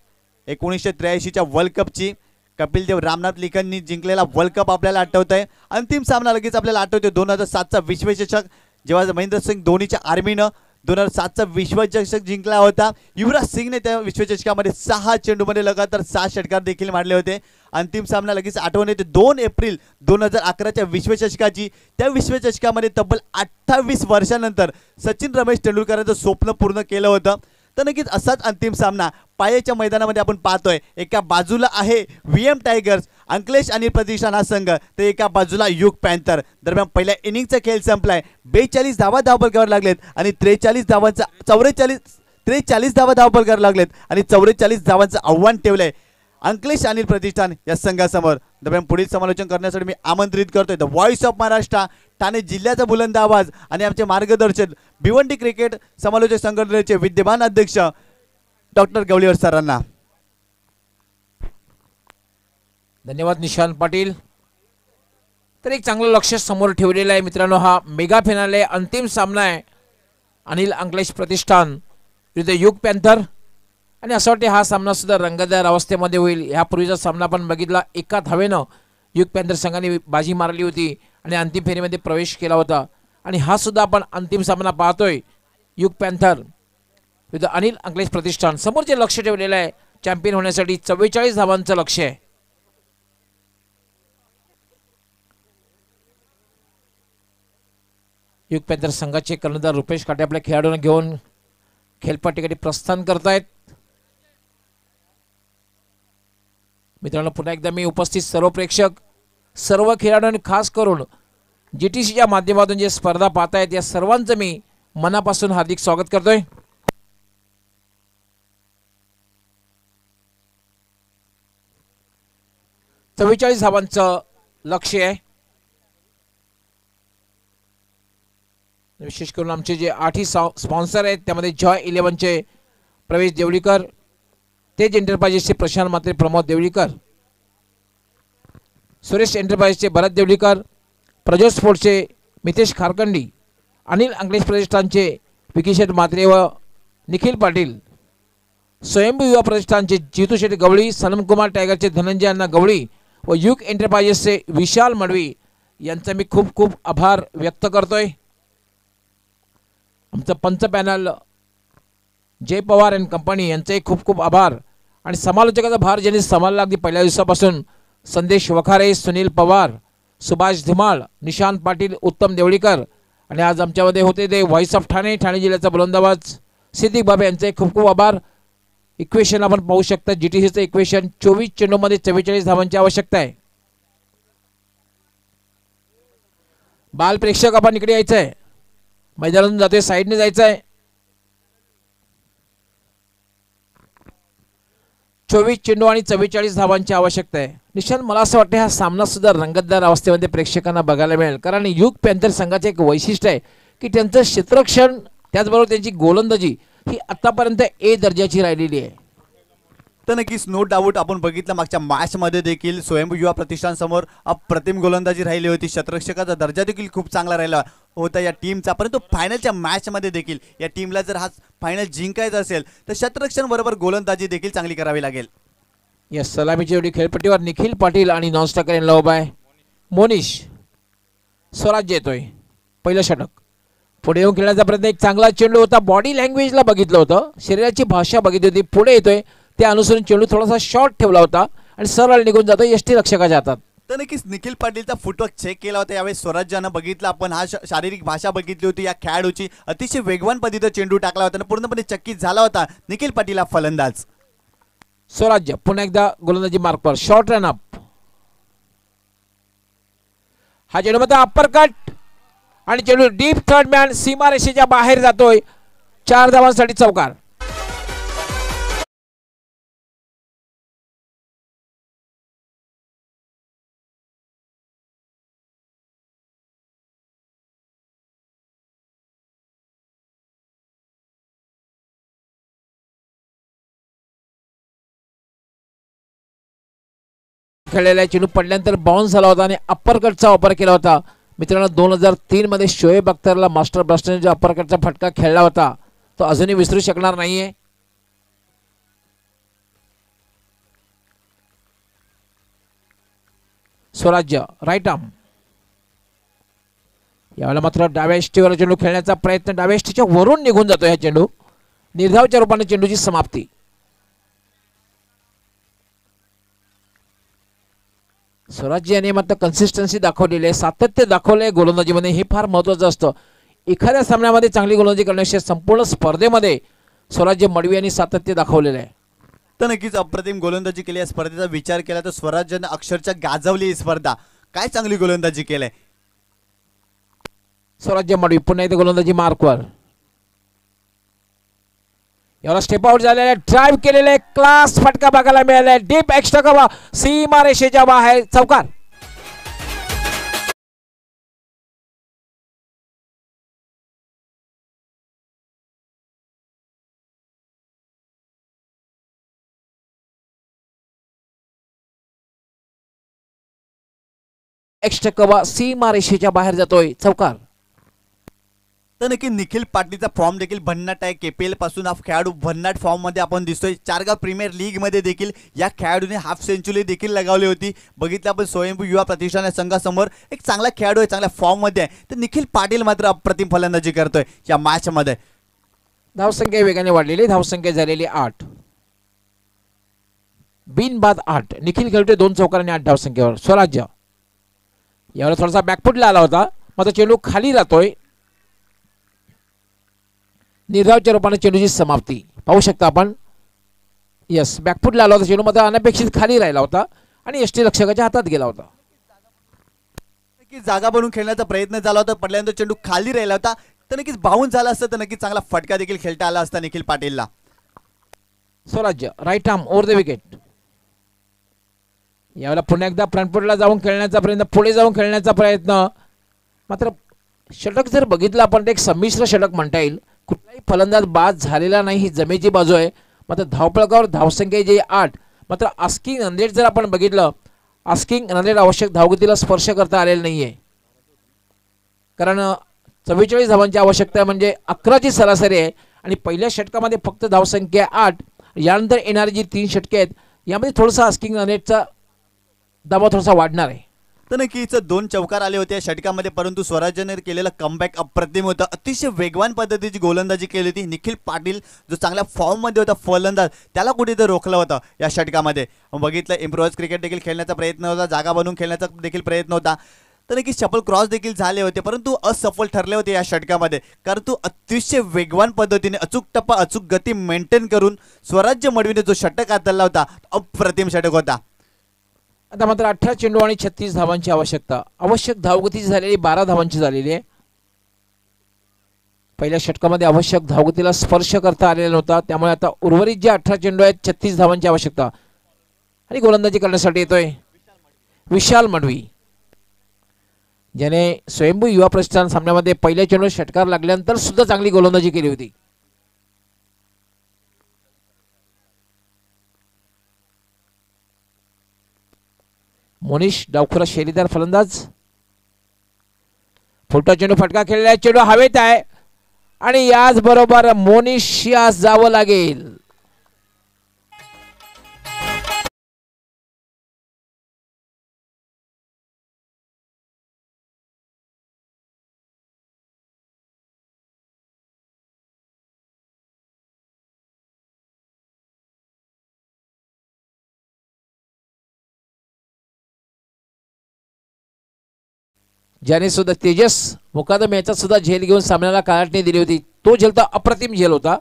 C: 1983च्या वर्ल्ड कपची. कपिल देव रामनाथ लिखननी जिंकलेला वर्ल्ड कप आपल्याला आठवत आहे. अंतिम सामना लगेच आपल्याला आठवतोय 2007चा विश्वचषक, जेव्हा महेंद्रसिंग धोनीच्या आर्मीनं 2007चा विश्वचषक जिंकला होता. युवराज सिंगने त्या विश्वचषकामध्ये 6 चेंडूमध्ये लगातार 6 षटकार देखील मारले होते. अंतिम सामना लगेच आठवण येते 2 एप्रिल 2011च्या विश्वचषकाची. त्या विश्वचषकामध्ये तब्बल 28 वर्षानंतर सचिन रमेश तेंडुलकरांचं स्वप्न पूर्ण केलं होतं. तर नक्कीच असाच अंतिम सामना पायाच्या मैदानामध्ये आपण पाहतोय. एका बाजूला आहे VM टायगर्स अंकलेश अनिल प्रतिष्ठान हा संघ, तर एका बाजूला युग पॅन्थर. दरम्यान पहिल्या इनिंगचा खेळ संपलाय. 42 धावा धावबल करावे लागलेत आणि 43 धावांचा 43 धावा धावबल करावे लागलेत आणि 44 धावांचं आव्हान ठेवलंय अंकलेश अनिल प्रतिष्ठान या संघासमोर. दरम्यान पुढील समालोचन करण्यासाठी मी आमंत्रित करतोय the voice of Maharashtra, Thane जिल्ह्याचा बुलंद आवाज आणि आमचे मार्गदर्शक भिवंडी क्रिकेट समालोचक संघटनेचे विद्यमान अध्यक्ष डॉक्टर गवळीवर सरांना.
B: धन्यवाद निशांत पाटील. तर एक चांगलं लक्ष समोर ठेवलेलं आहे मित्रांनो. हा मेगा फिनाले अंतिम सामना आहे अनिल अंकलेश प्रतिष्ठान विरुद्ध युग पॅन्थर. आणि असं वाटते हा सामना सुद्धा रंगतदार अवस्थेमध्ये होईल. ह्यापूर्वीचा सामना आपण बघितला, एका धावेनं युग पॅन्थर संघाने बाजी मारली होती आणि अंतिम फेरीमध्ये प्रवेश केला होता. आणि हा सुद्धा आपण अंतिम सामना पाहतोय युग पॅन्थर विरुद्ध अनिल अंकलेश प्रतिष्ठान. समोर जे लक्ष ठेवलेलं आहे चॅम्पियन होण्यासाठी 44 धावांचं लक्ष आहे. युग पॅन्थर संघाचे कर्णधार रुपेश काटे आपल्या खेळाडूंना घेऊन खेळपट्टीकडे प्रस्थान करतायत. मित्रांनो पुन्हा एकदा मी उपस्थित सर्व प्रेक्षक, सर्व खेळाडूंनी, खास करून GTCच्या माध्यमातून जे स्पर्धा पाहतायत या सर्वांचं मी मनापासून हार्दिक स्वागत करतोय. चव्वेचाळीस धावांचं लक्ष्य आहे. विशेष करून आमचे जे 8 स्पॉन्सर आहेत त्यामध्ये जॉय 11चे प्रवेश देवळीकर, तेज एंटरप्राइजेसचे प्रशांत मात्रे प्रमोद देवळीकर, सुरेश एंटरप्राइजेसचे भरत देवळीकर, प्रज्योत स्पोर्ट्सचे मितेश खारकंडी, अनिल अंकलेश प्रतिष्ठानचे विकीशेठ मात्रे व निखिल पाटील, स्वयंभू युवा प्रतिष्ठानचे जितू शेठ गवळी, सनमकुमार टायगरचे धनंजय अण्णा गवळी व युग एंटरप्राइजेसचे विशाल मडवी यांचा मी खूप खूप आभार व्यक्त करतोय. आमचं पंच panel Jay Pawar and company यांचे खूप खूप आभार. आणि समालोचकाचा भार ज्यांनी सांभाळला अगदी पहिल्या दिवसापासून संदेश वखारे, सुनील पवार, सुभाष धुमाळ, निशांत पाटील, उत्तम देवळीकर आणि आज आमच्यामध्ये होते ते व्हॉइस ऑफ ठाणे, ठाणे जिल्ह्याचा बुलंद आवाज सिद्दीक बाबा यांचे खूप खूप आभार. इक्वेशन आपण पाहू शकता, GTCचं इक्वेशन 24 चेंडूमध्ये 44 धावांची आवश्यकता आहे. बाल प्रेक्षक आपण इकडे यायचं आहे, मैदानातून जातोय, साईडने जायचं आहे. 24 चेंडू आणि 44 धावांची आवश्यकता आहे. निशांत मला असं वाटतं हा सामना सुद्धा रंगतदार अवस्थेमध्ये प्रेक्षकांना बघायला मिळेल. कारण युग पॅन्थर संघाचे एक वैशिष्ट्य आहे की त्यांचं क्षेत्ररक्षण त्याचबरोबर त्यांची गोलंदाजी ही आतापर्यंत A दर्जाची राहिलेली आहे.
C: तर नक्कीच नो डाऊट आपण बघितलं मागच्या मॅचमध्ये देखील स्वयंभू युवा प्रतिष्ठानसमोर अप्रतिम गोलंदाजी राहिली होती. क्षेत्ररक्षकाचा दर्जा देखील खूप चांगला राहिला होता या टीमचा. परंतु फायनलच्या मॅचमध्ये देखील या टीमला जर हा फायनल जिंकायचा असेल तर क्षेत्ररक्षण बरोबर गोलंदाजी देखील चांगली करावी लागेल.
B: या सलामीची जोडी खेळपट्टीवर निखिल पाटील आणि नॉनस्टॉकर यांना उभा आहे. मोनिश स्वराज्य येतोय, पहिलं षटक. पुढे येऊन खेळण्याचा प्रयत्न, एक चांगला चेंडू होता. बॉडी लँग्वेजला बघितलं होतं, शरीराची भाषा बघितली होती. पुढे येतोय त्या अनुसरून चेंडू थोडासा शॉर्ट ठेवला होता आणि सरळ निघून जातो यष्टी रक्षकाच्या हातात.
C: तर नक्कीच निखिल पाटीलचा फुटवर्क चेक केला होता यावेळी स्वराज्यानं बघितला आपण. हा शारीरिक भाषा बघितली होती या खेळाडूची. अतिशय वेगवान पद्धतीने चेंडू टाकला होता आणि पूर्णपणे चक्कीत झाला होता निखिल पाटील हा फलंदाज.
B: स्वराज्य पुन्हा एकदा गोलंदाजी मार्कवर, शॉर्ट रन अप. हा चेंडू मग अप्पर कट आणि चेंडू डीप थर्ड मॅन सीमारेषेच्या बाहेर जातोय. 4 धावांसाठी चौकार. खेळलेला आहे. चेंडू पडल्यानंतर बाउन्स झाला होता आणि अप्पर कटचा वापर केला होता. मित्रांनो 2003 मध्ये शोएब अख्तरला मास्टर ब्लास्टरने जो अप्पर कटचा फटका खेळला होता तो अजूनही विसरू शकणार नाहीये. स्वराज्य राईट आर्म. यावेळेला मात्र डाव्या एष्टीवर चेंडू खेळण्याचा प्रयत्न, डाव्या एष्टीच्या वरून निघून जातो हा चेंडू. निर्धावच्या रूपाने चेंडूची समाप्ती. स्वराज्य याने मात्र कन्सिस्टन्सी दाखवलेली आहे, सातत्य दाखवलंय गोलंदाजीमध्ये. हे फार महत्वाचं असतं. एखाद्या सामन्यामध्ये चांगली गोलंदाजी करण्याशी संपूर्ण स्पर्धेमध्ये स्वराज्य मडवी यांनी सातत्य दाखवलेलं आहे.
C: तर नक्कीच अप्रतिम गोलंदाजी केली. या स्पर्धेचा विचार केला तर स्वराज्यानं अक्षरशः गाजवली ही स्पर्धा. काय चांगली गोलंदाजी केली.
B: स्वराज्य मडवी पुन्हा एकदा गोलंदाजी मार्कवर. याला स्टेप आउट झालेला आहे, ड्राईव्ह केलेला आहे, क्लास फटका बघायला मिळाला आहे. डीप एक्स्ट्रा कव्हर, सीमा रेषेच्या बाहेर, चौकार. एक्स्ट्रा कव्हर सीमा रेषेच्या बाहेर जातोय, चौकार.
C: तर नक्की निखिल पाटीलचा फॉर्म देखील भन्नाट आहे. KPL पासून हा खेळाडू भन्नाट फॉर्म मध्ये आपण दिसतोय. चारगाव प्रीमियर लीग मध्ये देखील या खेळाडूने हाफ सेंचुरी देखील लगावली होती. बघितलं आपण स्वयंभू युवा प्रतिष्ठान संघासमोर एक चांगला खेळाडू आहे, चांगल्या फॉर्म मध्ये आहे. तर निखिल पाटील मात्र अप्रतिम फलंदाजी करतोय या मॅच मध्ये.
B: धावसंख्या वेगाने वाढलेली, धावसंख्या झालेली 8, बिनबाद 8. निखिल खेळतोय 2 चौकार आणि 8 धावसंख्येवर. स्वराज्य यावेळेला थोडासा बॅकफुटला आला होता, मात्र चेंडू खाली राहतोय. निर्धावच्या रूपाने चेंडूची समाप्ती पाहू शकता आपण. यस, बॅकफुटला आला होता चेंडू, मात्र अनपेक्षित खाली राहिला होता आणि एष्टी रक्षकाच्या हातात गेला होता.
C: नक्कीच जागा बनवून खेळण्याचा प्रयत्न झाला होता, पडल्यानंतर चेंडू खाली राहिला होता. तर नक्कीच बाउन्स झाला असता तर नक्कीच चांगला फटका देखील खेळता आला असता निखिल पाटीलला.
B: Swarajya right arm over the wicket. यावेळेला पुन्हा एकदा फ्रंटफुटला जाऊन खेळण्याचा प्रयत्न, पुढे जाऊन खेळण्याचा प्रयत्न. मात्र षटक जर बघितलं आपण तर एक संमिश्र षटक म्हणता येईल. कुठलाही फलंदाज बाद झालेला नाही, ही जमेची बाजू आहे. मात्र धावफलकावर धावसंख्या जी 8, मात्र आस्किंग रन रेट जर आपण बघितलं, आस्किंग रन रेट आवश्यक धावगतीला स्पर्श करता आलेला नाहीये. कारण 44 धावांची आवश्यकता आहे, म्हणजे 11ची सरासरी आहे. आणि पहिल्या षटकामध्ये फक्त धावसंख्या 8. यानंतर येणारी जी 3 षटके आहेत यामध्ये थोडंसं आस्किंग रन रेटचा दबाव थोडासा वाढणार आहे.
C: तर नक्कीच 2 चौकार आले होते या षटकामध्ये, परंतु स्वराज्याने केलेलं कमबॅक अप्रतिम होतं. अतिशय वेगवान पद्धतीची गोलंदाजी केली होती. निखिल पाटील जो चांगल्या फॉर्म मध्ये होता फलंदाज, त्याला कुठेतरी रोखलं होतं या षटकामध्ये. बघितलं इम्प्रोवाइज क्रिकेट देखील खेळण्याचा प्रयत्न होता, जागा बनवून खेळण्याचा देखील प्रयत्न होता. तर नक्कीच चपल क्रॉस देखील झाले होते, परंतु असफल ठरले होते या षटकामध्ये. कारण तो अतिशय वेगवान पद्धतीने अचूक टप्पा, अचूक गती मेंटेन करून स्वराज्य मडवीने जो षटक हाताळला होता, अप्रतिम षटक होता.
B: आता मात्र 18 चेंडू आणि 36 धावांची आवश्यकता. आवश्यक धावगती झालेली 12 धावांची झालेली आहे. पहिल्या षटकामध्ये आवश्यक धावगतीला स्पर्श करता आलेला नव्हता, त्यामुळे आता उर्वरित जे 18 चेंडू आहेत 36 धावांची आवश्यकता. आणि गोलंदाजी करण्यासाठी येतोय विशाल मडवी, ज्याने स्वयंभू युवा प्रतिष्ठान सामन्यामध्ये पहिल्या चेंडूवर षटकार लागल्यानंतर सुद्धा चांगली गोलंदाजी केली होती. मोनिश डावखुरा शैलीदार फलंदाज. फुलटा चेंडू फटका खेळलेला आहे, चेंडू हवेत आहे आणि याच बरोबर मोनिश यास जावं लागेल. ज्याने सुद्धा तेजस मुकादम याचा सुद्धा झेल घेऊन सामन्याला काळाटणी दिली होती, तो झेल तर अप्रतिम झेल होता.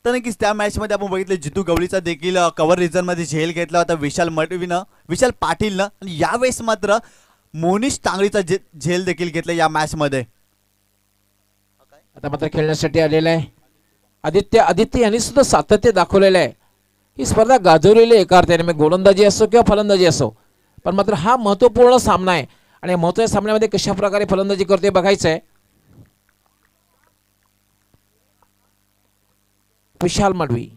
C: तर नक्कीच त्या मॅच मध्ये आपण बघितलं जितू गवळीचा देखील कव्हर रिझन मध्ये झेल घेतला होता विशाल मडवीनं, विशाल पाटीलनं. आणि यावेळेस मात्र मोनिश तांगडीचा झेल देखील घेतला या मॅच मध्ये.
B: आता मात्र खेळण्यासाठी आलेला आहे आदित्य यांनी सुद्धा सातत्य दाखवलेलं आहे. ही स्पर्धा गाजवलेली एका अर्थाने, मग गोलंदाजी असो किंवा फलंदाजी असो, पण मात्र हा महत्वपूर्ण सामना आहे आणि महत्त्वाच्या सामन्यामध्ये कशा प्रकारे फलंदाजी करते बघायचं आहे. विशाल मडवी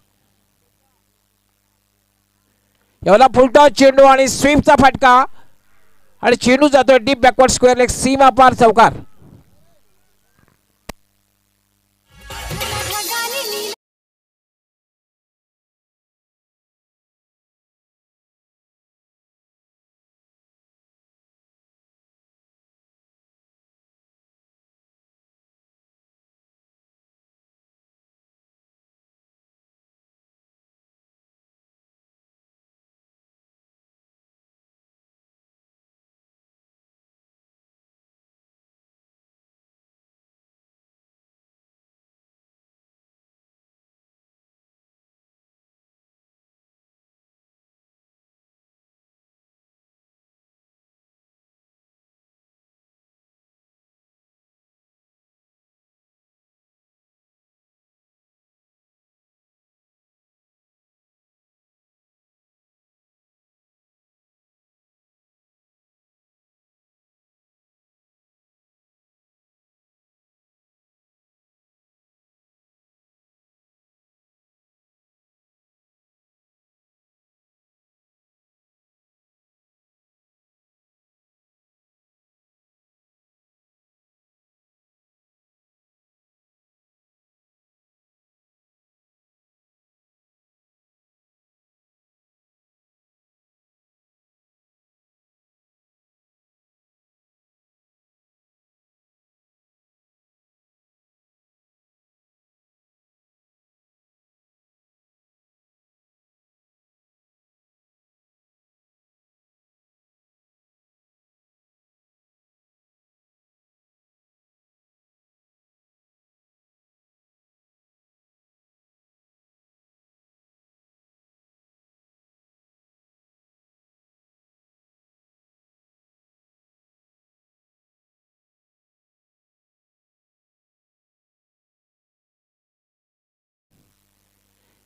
B: याला फुलटॉस चेंडू आणि स्वीपचा फटका आणि चेंडू जातोय डीप बॅकवर्ड स्क्वेअर लेग सीमा पार चौकार.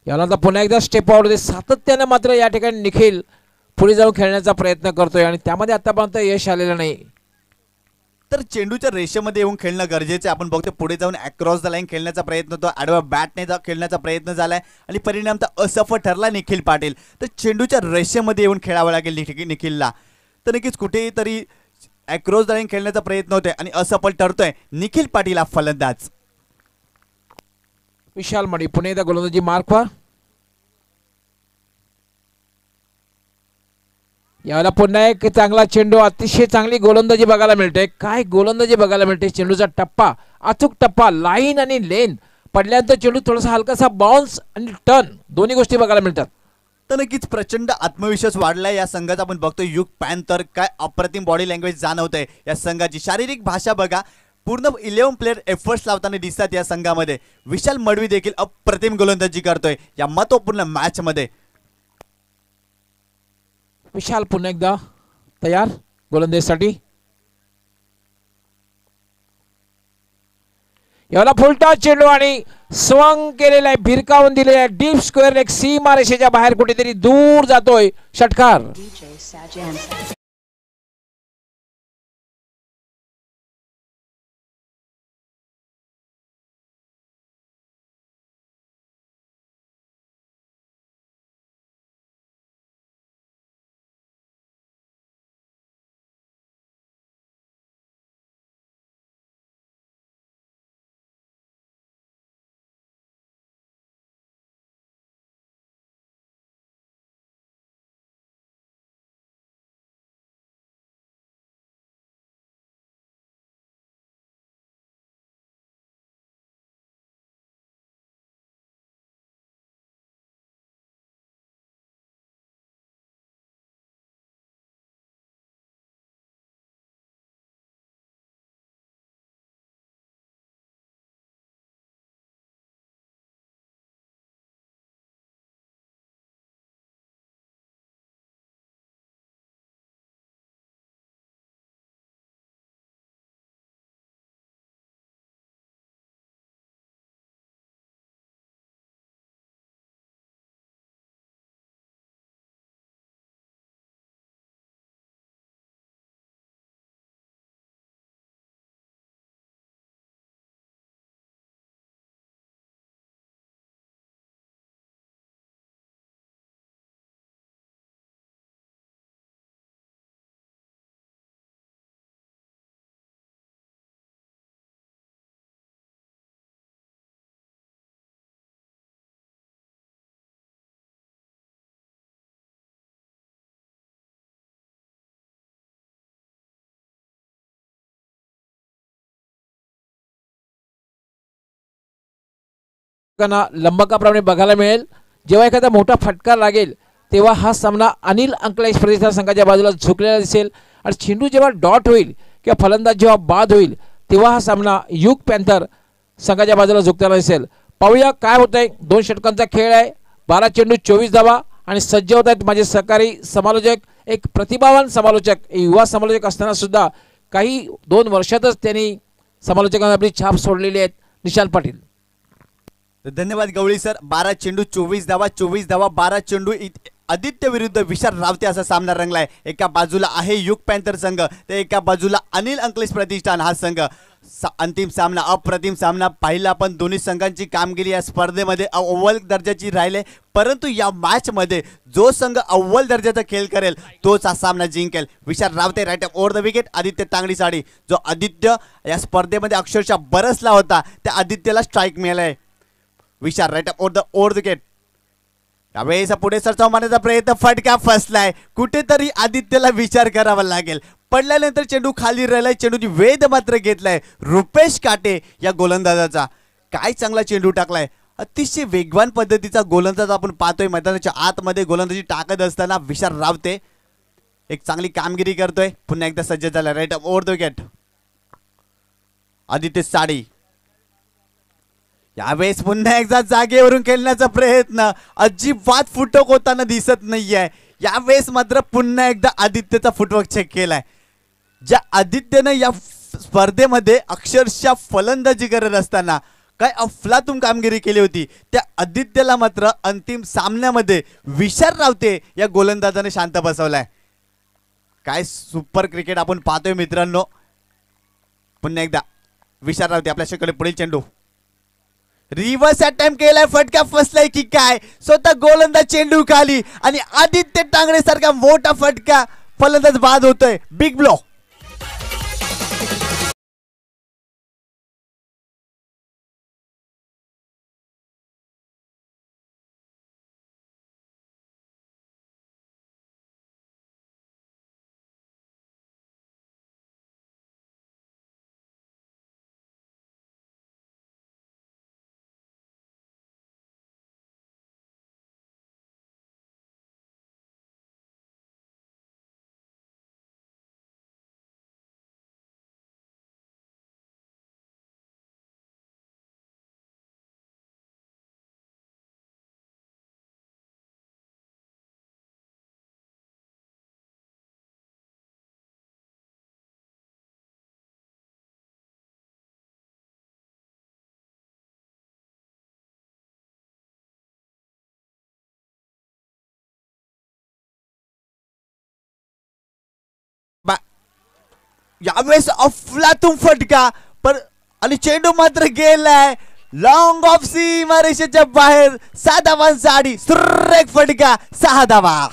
B: याला आता पुन्हा एकदा स्टेप आउट होते. सातत्याने मात्र या ठिकाणी निखिल पुढे जाऊन खेळण्याचा प्रयत्न करतोय आणि त्यामध्ये आतापर्यंत यश आलेलं नाही.
C: तर चेंडूच्या रेषेमध्ये येऊन खेळणं गरजेचं आहे. आपण बघतो पुढे जाऊन अक्रॉस द लाईन खेळण्याचा प्रयत्न होतो, आडवा बॅटने खेळण्याचा प्रयत्न झालाय आणि परिणाम तर असफल ठरला निखिल पाटील. तर चेंडूच्या रेषेमध्ये येऊन खेळावं लागेल निखिलला. तर नक्कीच कुठेतरी अक्रॉस द लाईन खेळण्याचा प्रयत्न होतोय आणि असफल ठरतोय निखिल पाटील हा फलंदाज.
B: विशाल मणी पुणे एकदा गोलंदाजी मार्क वा. यावेळेला पुन्हा एक चांगला चेंडू, अतिशय चांगली गोलंदाजी बघायला मिळते. काय गोलंदाजी बघायला मिळते. चेंडूचा टप्पा, अचूक टप्पा, लाईन आणि लेन पडल्यानंतर चेंडू थोडासा हलकासा बाउन्स आणि टर्न दोन्ही गोष्टी बघायला मिळतात.
C: तर नक्कीच प्रचंड आत्मविश्वास वाढलाय या संघाचा. आपण बघतोय युग पॅन्थर, काय अप्रतिम बॉडी लँग्वेज जाणवतंय या संघाची. शारीरिक भाषा बघा, पूर्ण 11 प्लेयर एफर्ट्स लावताना दिसतात या संघामध्ये. विशाल मडवी देखील अप्रतिम गोलंदाजी करतोय या महत्वपूर्ण मॅच मध्ये.
B: विशाल पुन्हा एकदा तयार गोलंदाजीसाठी. याला फुलटॉस चेंडू आणि स्वंग केलेला आहे, भिरकावून दिलेला आहे डीप स्क्वेअर लेग सीमा रेषेच्या बाहेर कुठेतरी दूर जातोय षटकार. प्रेक्षकांना लंबकाप्रमाणे बघायला मिळेल. जेव्हा एखादा मोठा फटका लागेल तेव्हा हा सामना अनिल अंकलेश प्रतिष्ठान संघाच्या बाजूला झुकलेला दिसेल आणि चेंडू जेव्हा डॉट होईल किंवा फलंदाज जेव्हा बाद होईल तेव्हा हा सामना युग पॅन्थर संघाच्या बाजूला झुकताना दिसेल. पाहूया काय होतंय. 2 षटकांचा खेळ आहे. 12 चेंडू 24 धावा आणि सज्ज होत आहेत माझे सहकारी समालोचक. एक प्रतिभावान समालोचक, युवा समालोचक असताना सुद्धा काही 2 वर्षातच त्यांनी समालोचकांना आपली छाप सोडलेली आहेत. निशांत पाटील.
C: धन्यवाद गवळी सर. 12 चेंडू 24 धावा, 24 धावा 12 चेंडू. आदित्य विरुद्ध विशाल रावते असा सामना रंगलाय. एका बाजूला आहे युग पॅन्थर संघ, तर एका बाजूला अनिल अंकलेश प्रतिष्ठान हा संघ. अंतिम सामना, अप्रतिम सामना पाहिला आपण. दोन्ही संघांची कामगिरी या स्पर्धेमध्ये अव्वल दर्जाची राहिले, परंतु या मॅच मध्ये जो संघ अव्वल दर्जाचा खेळ करेल तोच हा सामना जिंकेल. Vishal Rawate right over the wicket. Aditya Tangdi साडी, जो आदित्य या स्पर्धेमध्ये अक्षरशः बरसला होता त्या आदित्यला स्ट्राईक मिळालाय. विशाल राईट ओव्हर द विकेट. यावेळेस पुढे सरसाव मारण्याचा प्रयत्न, फटका फसलाय. कुठेतरी आदित्यला विचार करावा लागेल. पडल्यानंतर चेंडू खाली राहिलाय. चेंडूची वेध मात्र घेतलाय रुपेश काटे या गोलंदाजाचा. काय चांगला चेंडू टाकलाय. अतिशय वेगवान पद्धतीचा गोलंदाज आपण पाहतोय. मैदानाच्या आतमध्ये गोलंदाजी टाकत असताना विशाल रावते एक चांगली कामगिरी करतोय. पुन्हा एकदा सज्ज झाला. Right over the wicket. Aditya Sadi यावेळेस पुन्हा एकदा जागेवरून खेळण्याचा प्रयत्न, अजिबात फुटवर्क होताना दिसत नाहीये. यावेळेस मात्र पुन्हा एकदा आदित्यचा फुटवर्क चेक केलाय. ज्या आदित्यनं या स्पर्धेमध्ये अक्षरशः फलंदाजी करत असताना काय अफलातून कामगिरी केली होती, त्या आदित्यला मात्र अंतिम सामन्यामध्ये विशाल रावते या गोलंदाजाने शांत बसवलाय. काय सुपर क्रिकेट आपण पाहतोय मित्रांनो. पुन्हा एकदा विशाल रावते आपल्याकडे. पुढील चेंडू रिव्हर्स अटेम्प्ट केलाय. फटका फसलाय की काय. स्वतः गोलंदाज चेंडू खाली आणि आदित्य टांगडे सारखा मोठा फटका. फलंदाज बाद होतोय. Big blow. यावेळेस अफलातून फटका पण आणि चेंडू मात्र गेलाय लॉंग ऑफ सीमारेषेच्या बाहेर. 6 धावांसाठी सुरेख फटका. 6 धावा.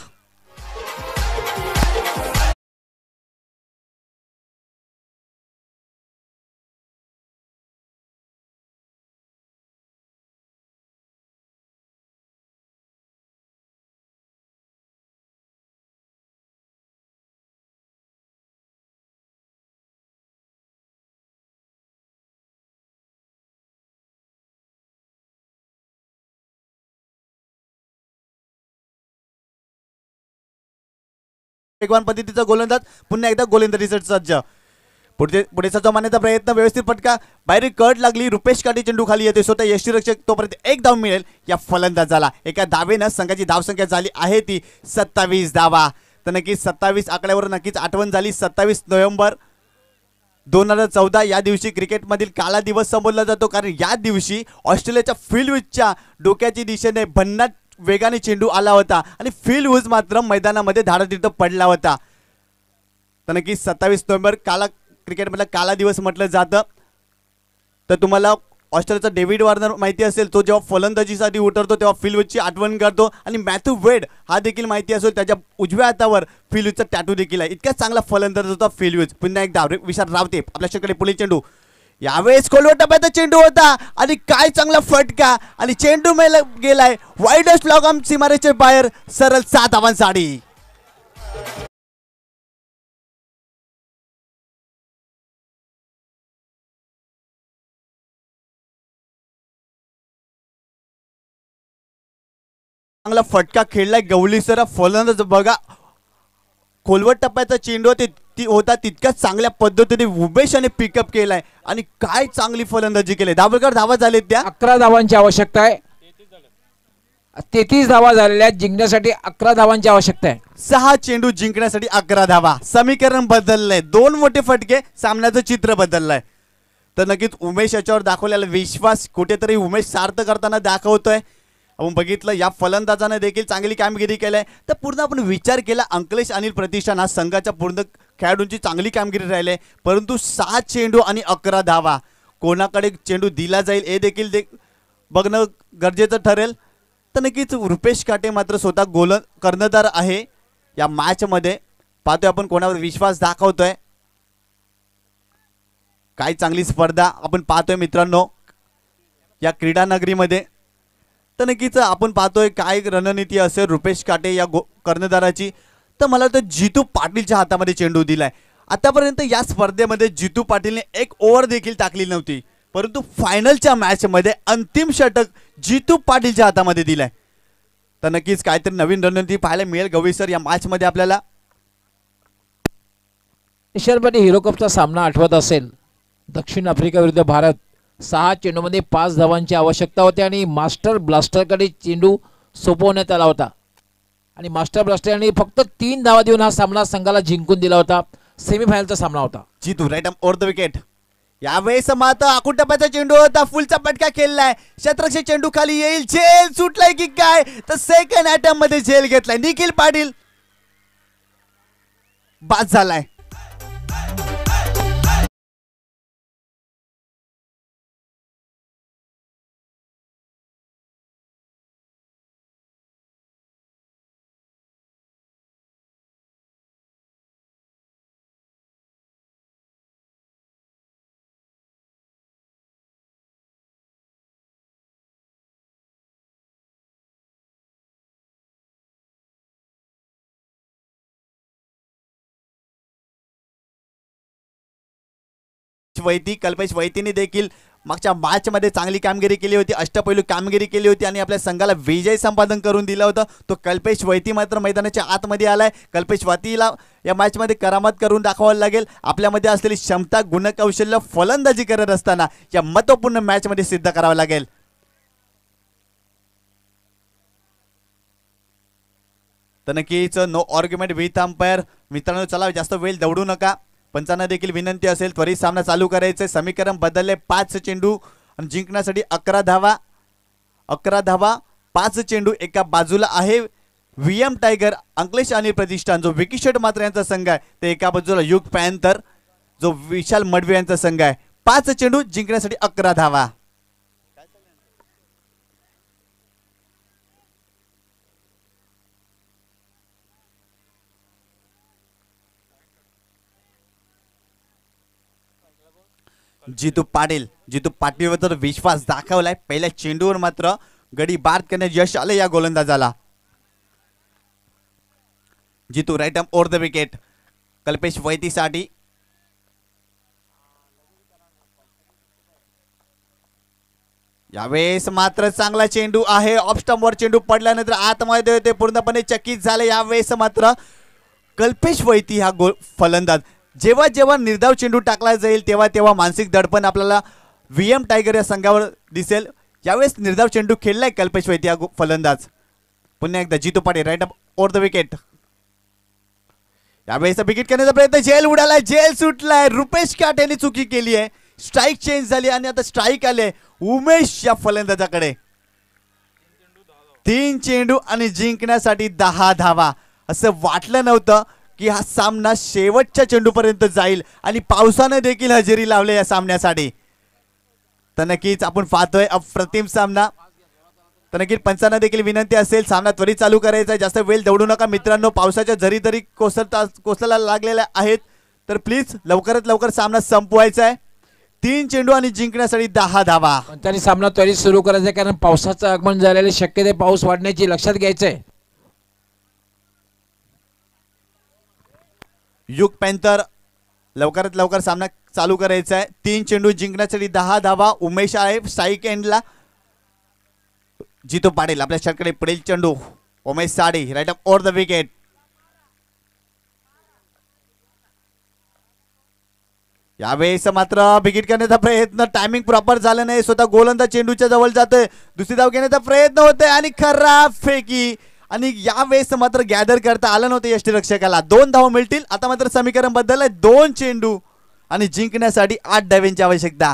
C: वेगवान पद्धतीचा गोलंदाज पुन्हा एकदा गोलंदाजीसाठी सज्ज. पुढे मारण्याचा प्रयत्न, व्यवस्थित फटका, बाहेर कट लागली. रुपेश काटे चेंडू खाली येते. स्वतः यष्टीरक्षक तोपर्यंत एक धाव मिळेल या फलंदाजाला. एका धावेनं संघाची धावसंख्या झाली आहे ती 27 धावा. तर नक्कीच 27 आकड्यावर नक्कीच आठवण झाली. 27 नोव्हेंबर 2014 या दिवशी क्रिकेटमधील काळा दिवस संबोधला जातो, कारण या दिवशी ऑस्ट्रेलियाच्या फिल ह्यूजच्या डोक्याची दिशेने भन्नाट वेगाने चेंडू आला होता आणि फिल ह्यूज मात्र मैदानामध्ये धाडातीर्थ पडला होता. तर नक्कीच 27 नोव्हेंबर काला क्रिकेटमधला काला दिवस म्हटलं जातं. तर तुम्हाला ऑस्ट्रेलियाचा डेव्हिड वॉर्नर माहिती असेल, तो जेव्हा फलंदाजीसाठी उतरतो तेव्हा फिल ह्यूजची आठवण करतो. आणि मॅथ्यू वेड हा देखील माहिती असेल, त्याच्या उजव्या हातावर फिल ह्यूजचा टॅटू देखील आहे. इतका चांगला फलंदाज होता फिल ह्यूज. पुन्हा एकदा विशाल रावते आपल्याकडे. पुढील चेंडू यावेळेस खोलवर टप्प्याचा चेंडू होता आणि काय चांगला फटका आणि चेंडू गेलाय वाईडस्ट लॉंग सीमारेषेच्या बाहेर. सरळ 7 धावांसाठी. चांगला फटका खेळलाय गवली सर. फलंदाज बघा खोलवट टप्प्याचा चेंडू ती होता तितक्याच चांगल्या पद्धतीने उमेशाने पिकअप केलाय आणि काय चांगली फलंदाजी केली. दाभोळकर धावा झालेत त्या.
B: 11 धावांची आवश्यकता आहे. 33 धावा झालेल्या आहेत. जिंकण्यासाठी 11 धावांची आवश्यकता आहे.
C: 6 चेंडू जिंकण्यासाठी 11 धावा. समीकरण बदललंय. 2 मोठे फटके सामन्याचं चित्र बदललंय. तर नक्कीच उमेश याच्यावर दाखवलेला विश्वास कुठेतरी उमेश सार्थ करताना दाखवतोय. आपण बघितलं या फलंदाजाने देखील चांगली कामगिरी केली. तर पूर्ण आपण विचार केला अंकलेश अनिल प्रतिष्ठान हा संघाच्या पूर्ण खेळाडूंची चांगली कामगिरी राहिली, परंतु 7 चेंडू आणि 11 धावा कोणाकडे चेंडू दिला जाईल हे देखील बघणं गरजेचं ठरेल. तर नक्कीच रुपेश काटे मात्र स्वतः गोल कर्णधार आहे या मॅच मध्ये. पाहतोय आपण कोणावर विश्वास दाखवतोय. काय चांगली स्पर्धा आपण पाहतोय मित्रांनो या क्रीडा नगरीमध्ये. तर नक्कीच आपण पाहतोय काय रणनीती असेल रुपेश काटे या कर्णधाराची. तर मला वाटतं जितू पाटीलच्या हातामध्ये चेंडू दिलाय. आतापर्यंत या स्पर्धेमध्ये जितू पाटीलने 1 ओव्हर देखील टाकली नव्हती, परंतु फायनलच्या मॅच मध्ये अंतिम षटक जितू पाटीलच्या हातामध्ये दिलाय. तर नक्कीच काहीतरी नवीन रणनीती पाहायला मिळेल गवळी सर या मॅच मध्ये आपल्याला.
B: एशियनमध्ये हिरो कपचा सामना आठवत असेल. दक्षिण आफ्रिका विरुद्ध भारत 6 चेंडूमध्ये 5 धावांची आवश्यकता होती आणि मास्टर ब्लास्टरकडे चेंडू सोपवण्यात आला होता आणि मास्टर ब्लास्टर यांनी फक्त 3 धावा देऊन हा सामना संघाला जिंकून दिला होता. सेमीफायनलचा सामना होता.
C: जितू राईट ओव्हर द विकेट. यावेळेस मात्र आखून टप्प्याचा चेंडू होता. फुलचा फटका खेळलाय. शतरक्षक चेंडू खाली येईल. झेल सुटलाय की काय. तर सेकंड अटेम्प्ट मध्ये झेल घेतलाय. निखिल पाटील बाद झालाय. वैती कल्पेश वैतीने देखील मागच्या मॅच मध्ये चांगली कामगिरी केली होती. अष्टपैलू कामगिरी केली होती आणि आपल्या संघाला विजय संपादन करून दिलं होतं. तो कल्पेश वैती मात्र मैदानाच्या आतमध्ये आलाय. कल्पेश वैतीला या मॅच मध्ये करामत करून दाखवायला लागेल. आपल्यामध्ये असलेली क्षमता गुणकौशल्य फलंदाजी करत असताना या महत्त्वपूर्ण मॅच मध्ये सिद्ध करावं लागेल. तर नक्कीच नो आर्ग्युमेंट विथ अंपायर. मित्रांनो चला जास्त वेळ दौडू नका. पंचांना देखील विनंती असेल त्वरित सामना चालू करायचे. समीकरण बदलले. 5 चेंडू आणि जिंकण्यासाठी 11 धावा. 11 धावा 5 चेंडू एका बाजूला आहे VM टायगर अंकलेश अनिल प्रतिष्ठान जो विकी शेट मात्र यांचा संघ आहे. ते एका बाजूला युग पॅन्थर जो विशाल मडवे यांचा संघ आहे. 5 चेंडू जिंकण्यासाठी 11 धावा. जितू पाटीलवर तर विश्वास दाखवलाय. पहिल्या चेंडूवर मात्र गडी बाद करण्यात यश आले या गोलंदाजाला. Jitu right arm over the wicket. Kalpesh वैतीसाठी यावेळेस मात्र चांगला चेंडू आहे. ऑफ स्टंपवर चेंडू पडल्यानंतर आतमध्ये ते पूर्णपणे चकित झाले. यावेळेस मात्र कल्पेश वैती हा फलंदाज जेव्हा जेव्हा निर्धाव चेंडू टाकला जाईल तेव्हा तेव्हा मानसिक दडपण आपल्याला VM टायगर या संघावर दिसेल. यावेळेस निर्धाव चेंडू खेळलाय कल्पेश वैती हा फलंदाज. पुन्हा एकदा Jitu Patil right up over the wicket. यावेळेस विकेट करण्याचा प्रयत्न. झेल उडालाय. झेल सुटलाय. रुपेश काटेने चुकी केली आहे. स्ट्राईक चेंज झाली आणि आता स्ट्राईक आले उमेश या फलंदाजाकडे. 3 चेंडू आणि जिंकण्यासाठी 10 धावा. असं वाटलं नव्हतं की हा सामना शेवटच्या चेंडूपर्यंत जाईल आणि पावसाने देखील हजेरी लावले या सामन्यासाठी. तर नक्कीच आपण पाहतोय अप्रतिम सामना. तर नक्कीच पंचांना देखील विनंती असेल सामना त्वरित चालू करायचा आहे. जास्त वेळ दौडू नका मित्रांनो. पावसाच्या झरी तरी कोसळला लागलेल्या आहेत. तर प्लीज लवकरात लवकर सामना संपवायचा आहे. 3 चेंडू आणि जिंकण्यासाठी 10 धावा.
B: पंचांनी सामना त्वरित सुरू करायचा आहे कारण पावसाचं आगमन झालेले शक्यता पाऊस वाढण्याची लक्षात घ्यायचंय.
C: युग पॅन्थर लवकरात लवकर सामना चालू करायचा आहे. 3 चेंडू जिंकण्यासाठी 10 धावा. उमेश आहे स्ट्राईक एंडला. जितू पाटील आपल्या षटकडे पुढील चेंडू Umesh Sadi right up over the wicket. यावेळेस मात्र बिगिट करण्याचा प्रयत्न टायमिंग प्रॉपर झालं नाही. स्वतः गोलंदाज चेंडूच्या जवळ जातोय. दुसरी धाव घेण्याचा प्रयत्न होतोय आणि खराब फेकी. आणि यावेळेस मात्र गॅदर करता आलं नव्हतं यष्टीरक्षकाला. 2 धावा मिळतील. आता मात्र समीकरण बदललंय. 2 चेंडू आणि जिंकण्यासाठी 8 धावांची आवश्यकता.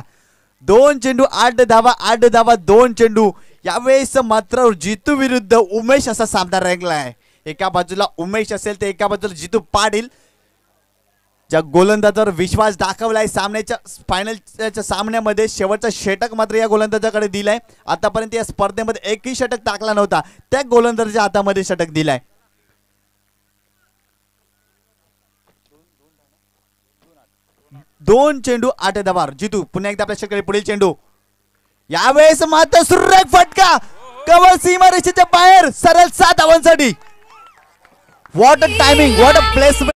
C: 2 चेंडू 8 धावा 8 धावा 2 चेंडू. यावेळेस मात्र जितू विरुद्ध उमेश असा सामना रंगलाय. एका बाजूला उमेश असेल तर एका बाजूला जितू पाटील. ज्या गोलंदाजावर विश्वास दाखवलाय सामन्याच्या फायनलच्या सामन्यामध्ये शेवटचा षटक मात्र या गोलंदाजाकडे दिलाय. आतापर्यंत या स्पर्धेमध्ये एकही षटक टाकला नव्हता. त्या गोलंदाजाच्या हातामध्ये षटक दिलाय. दोन चेंडू 8 धावा. जितू पुन्हा एकदा आपल्या षटकाकडे पुढील चेंडू. यावेळेस मात्र सुरेख फटका कव्हर सीमारेषेच्या बाहेर सरळ 7 धावांसाठी. What a timing, what a placement.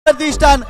C: Pratishthan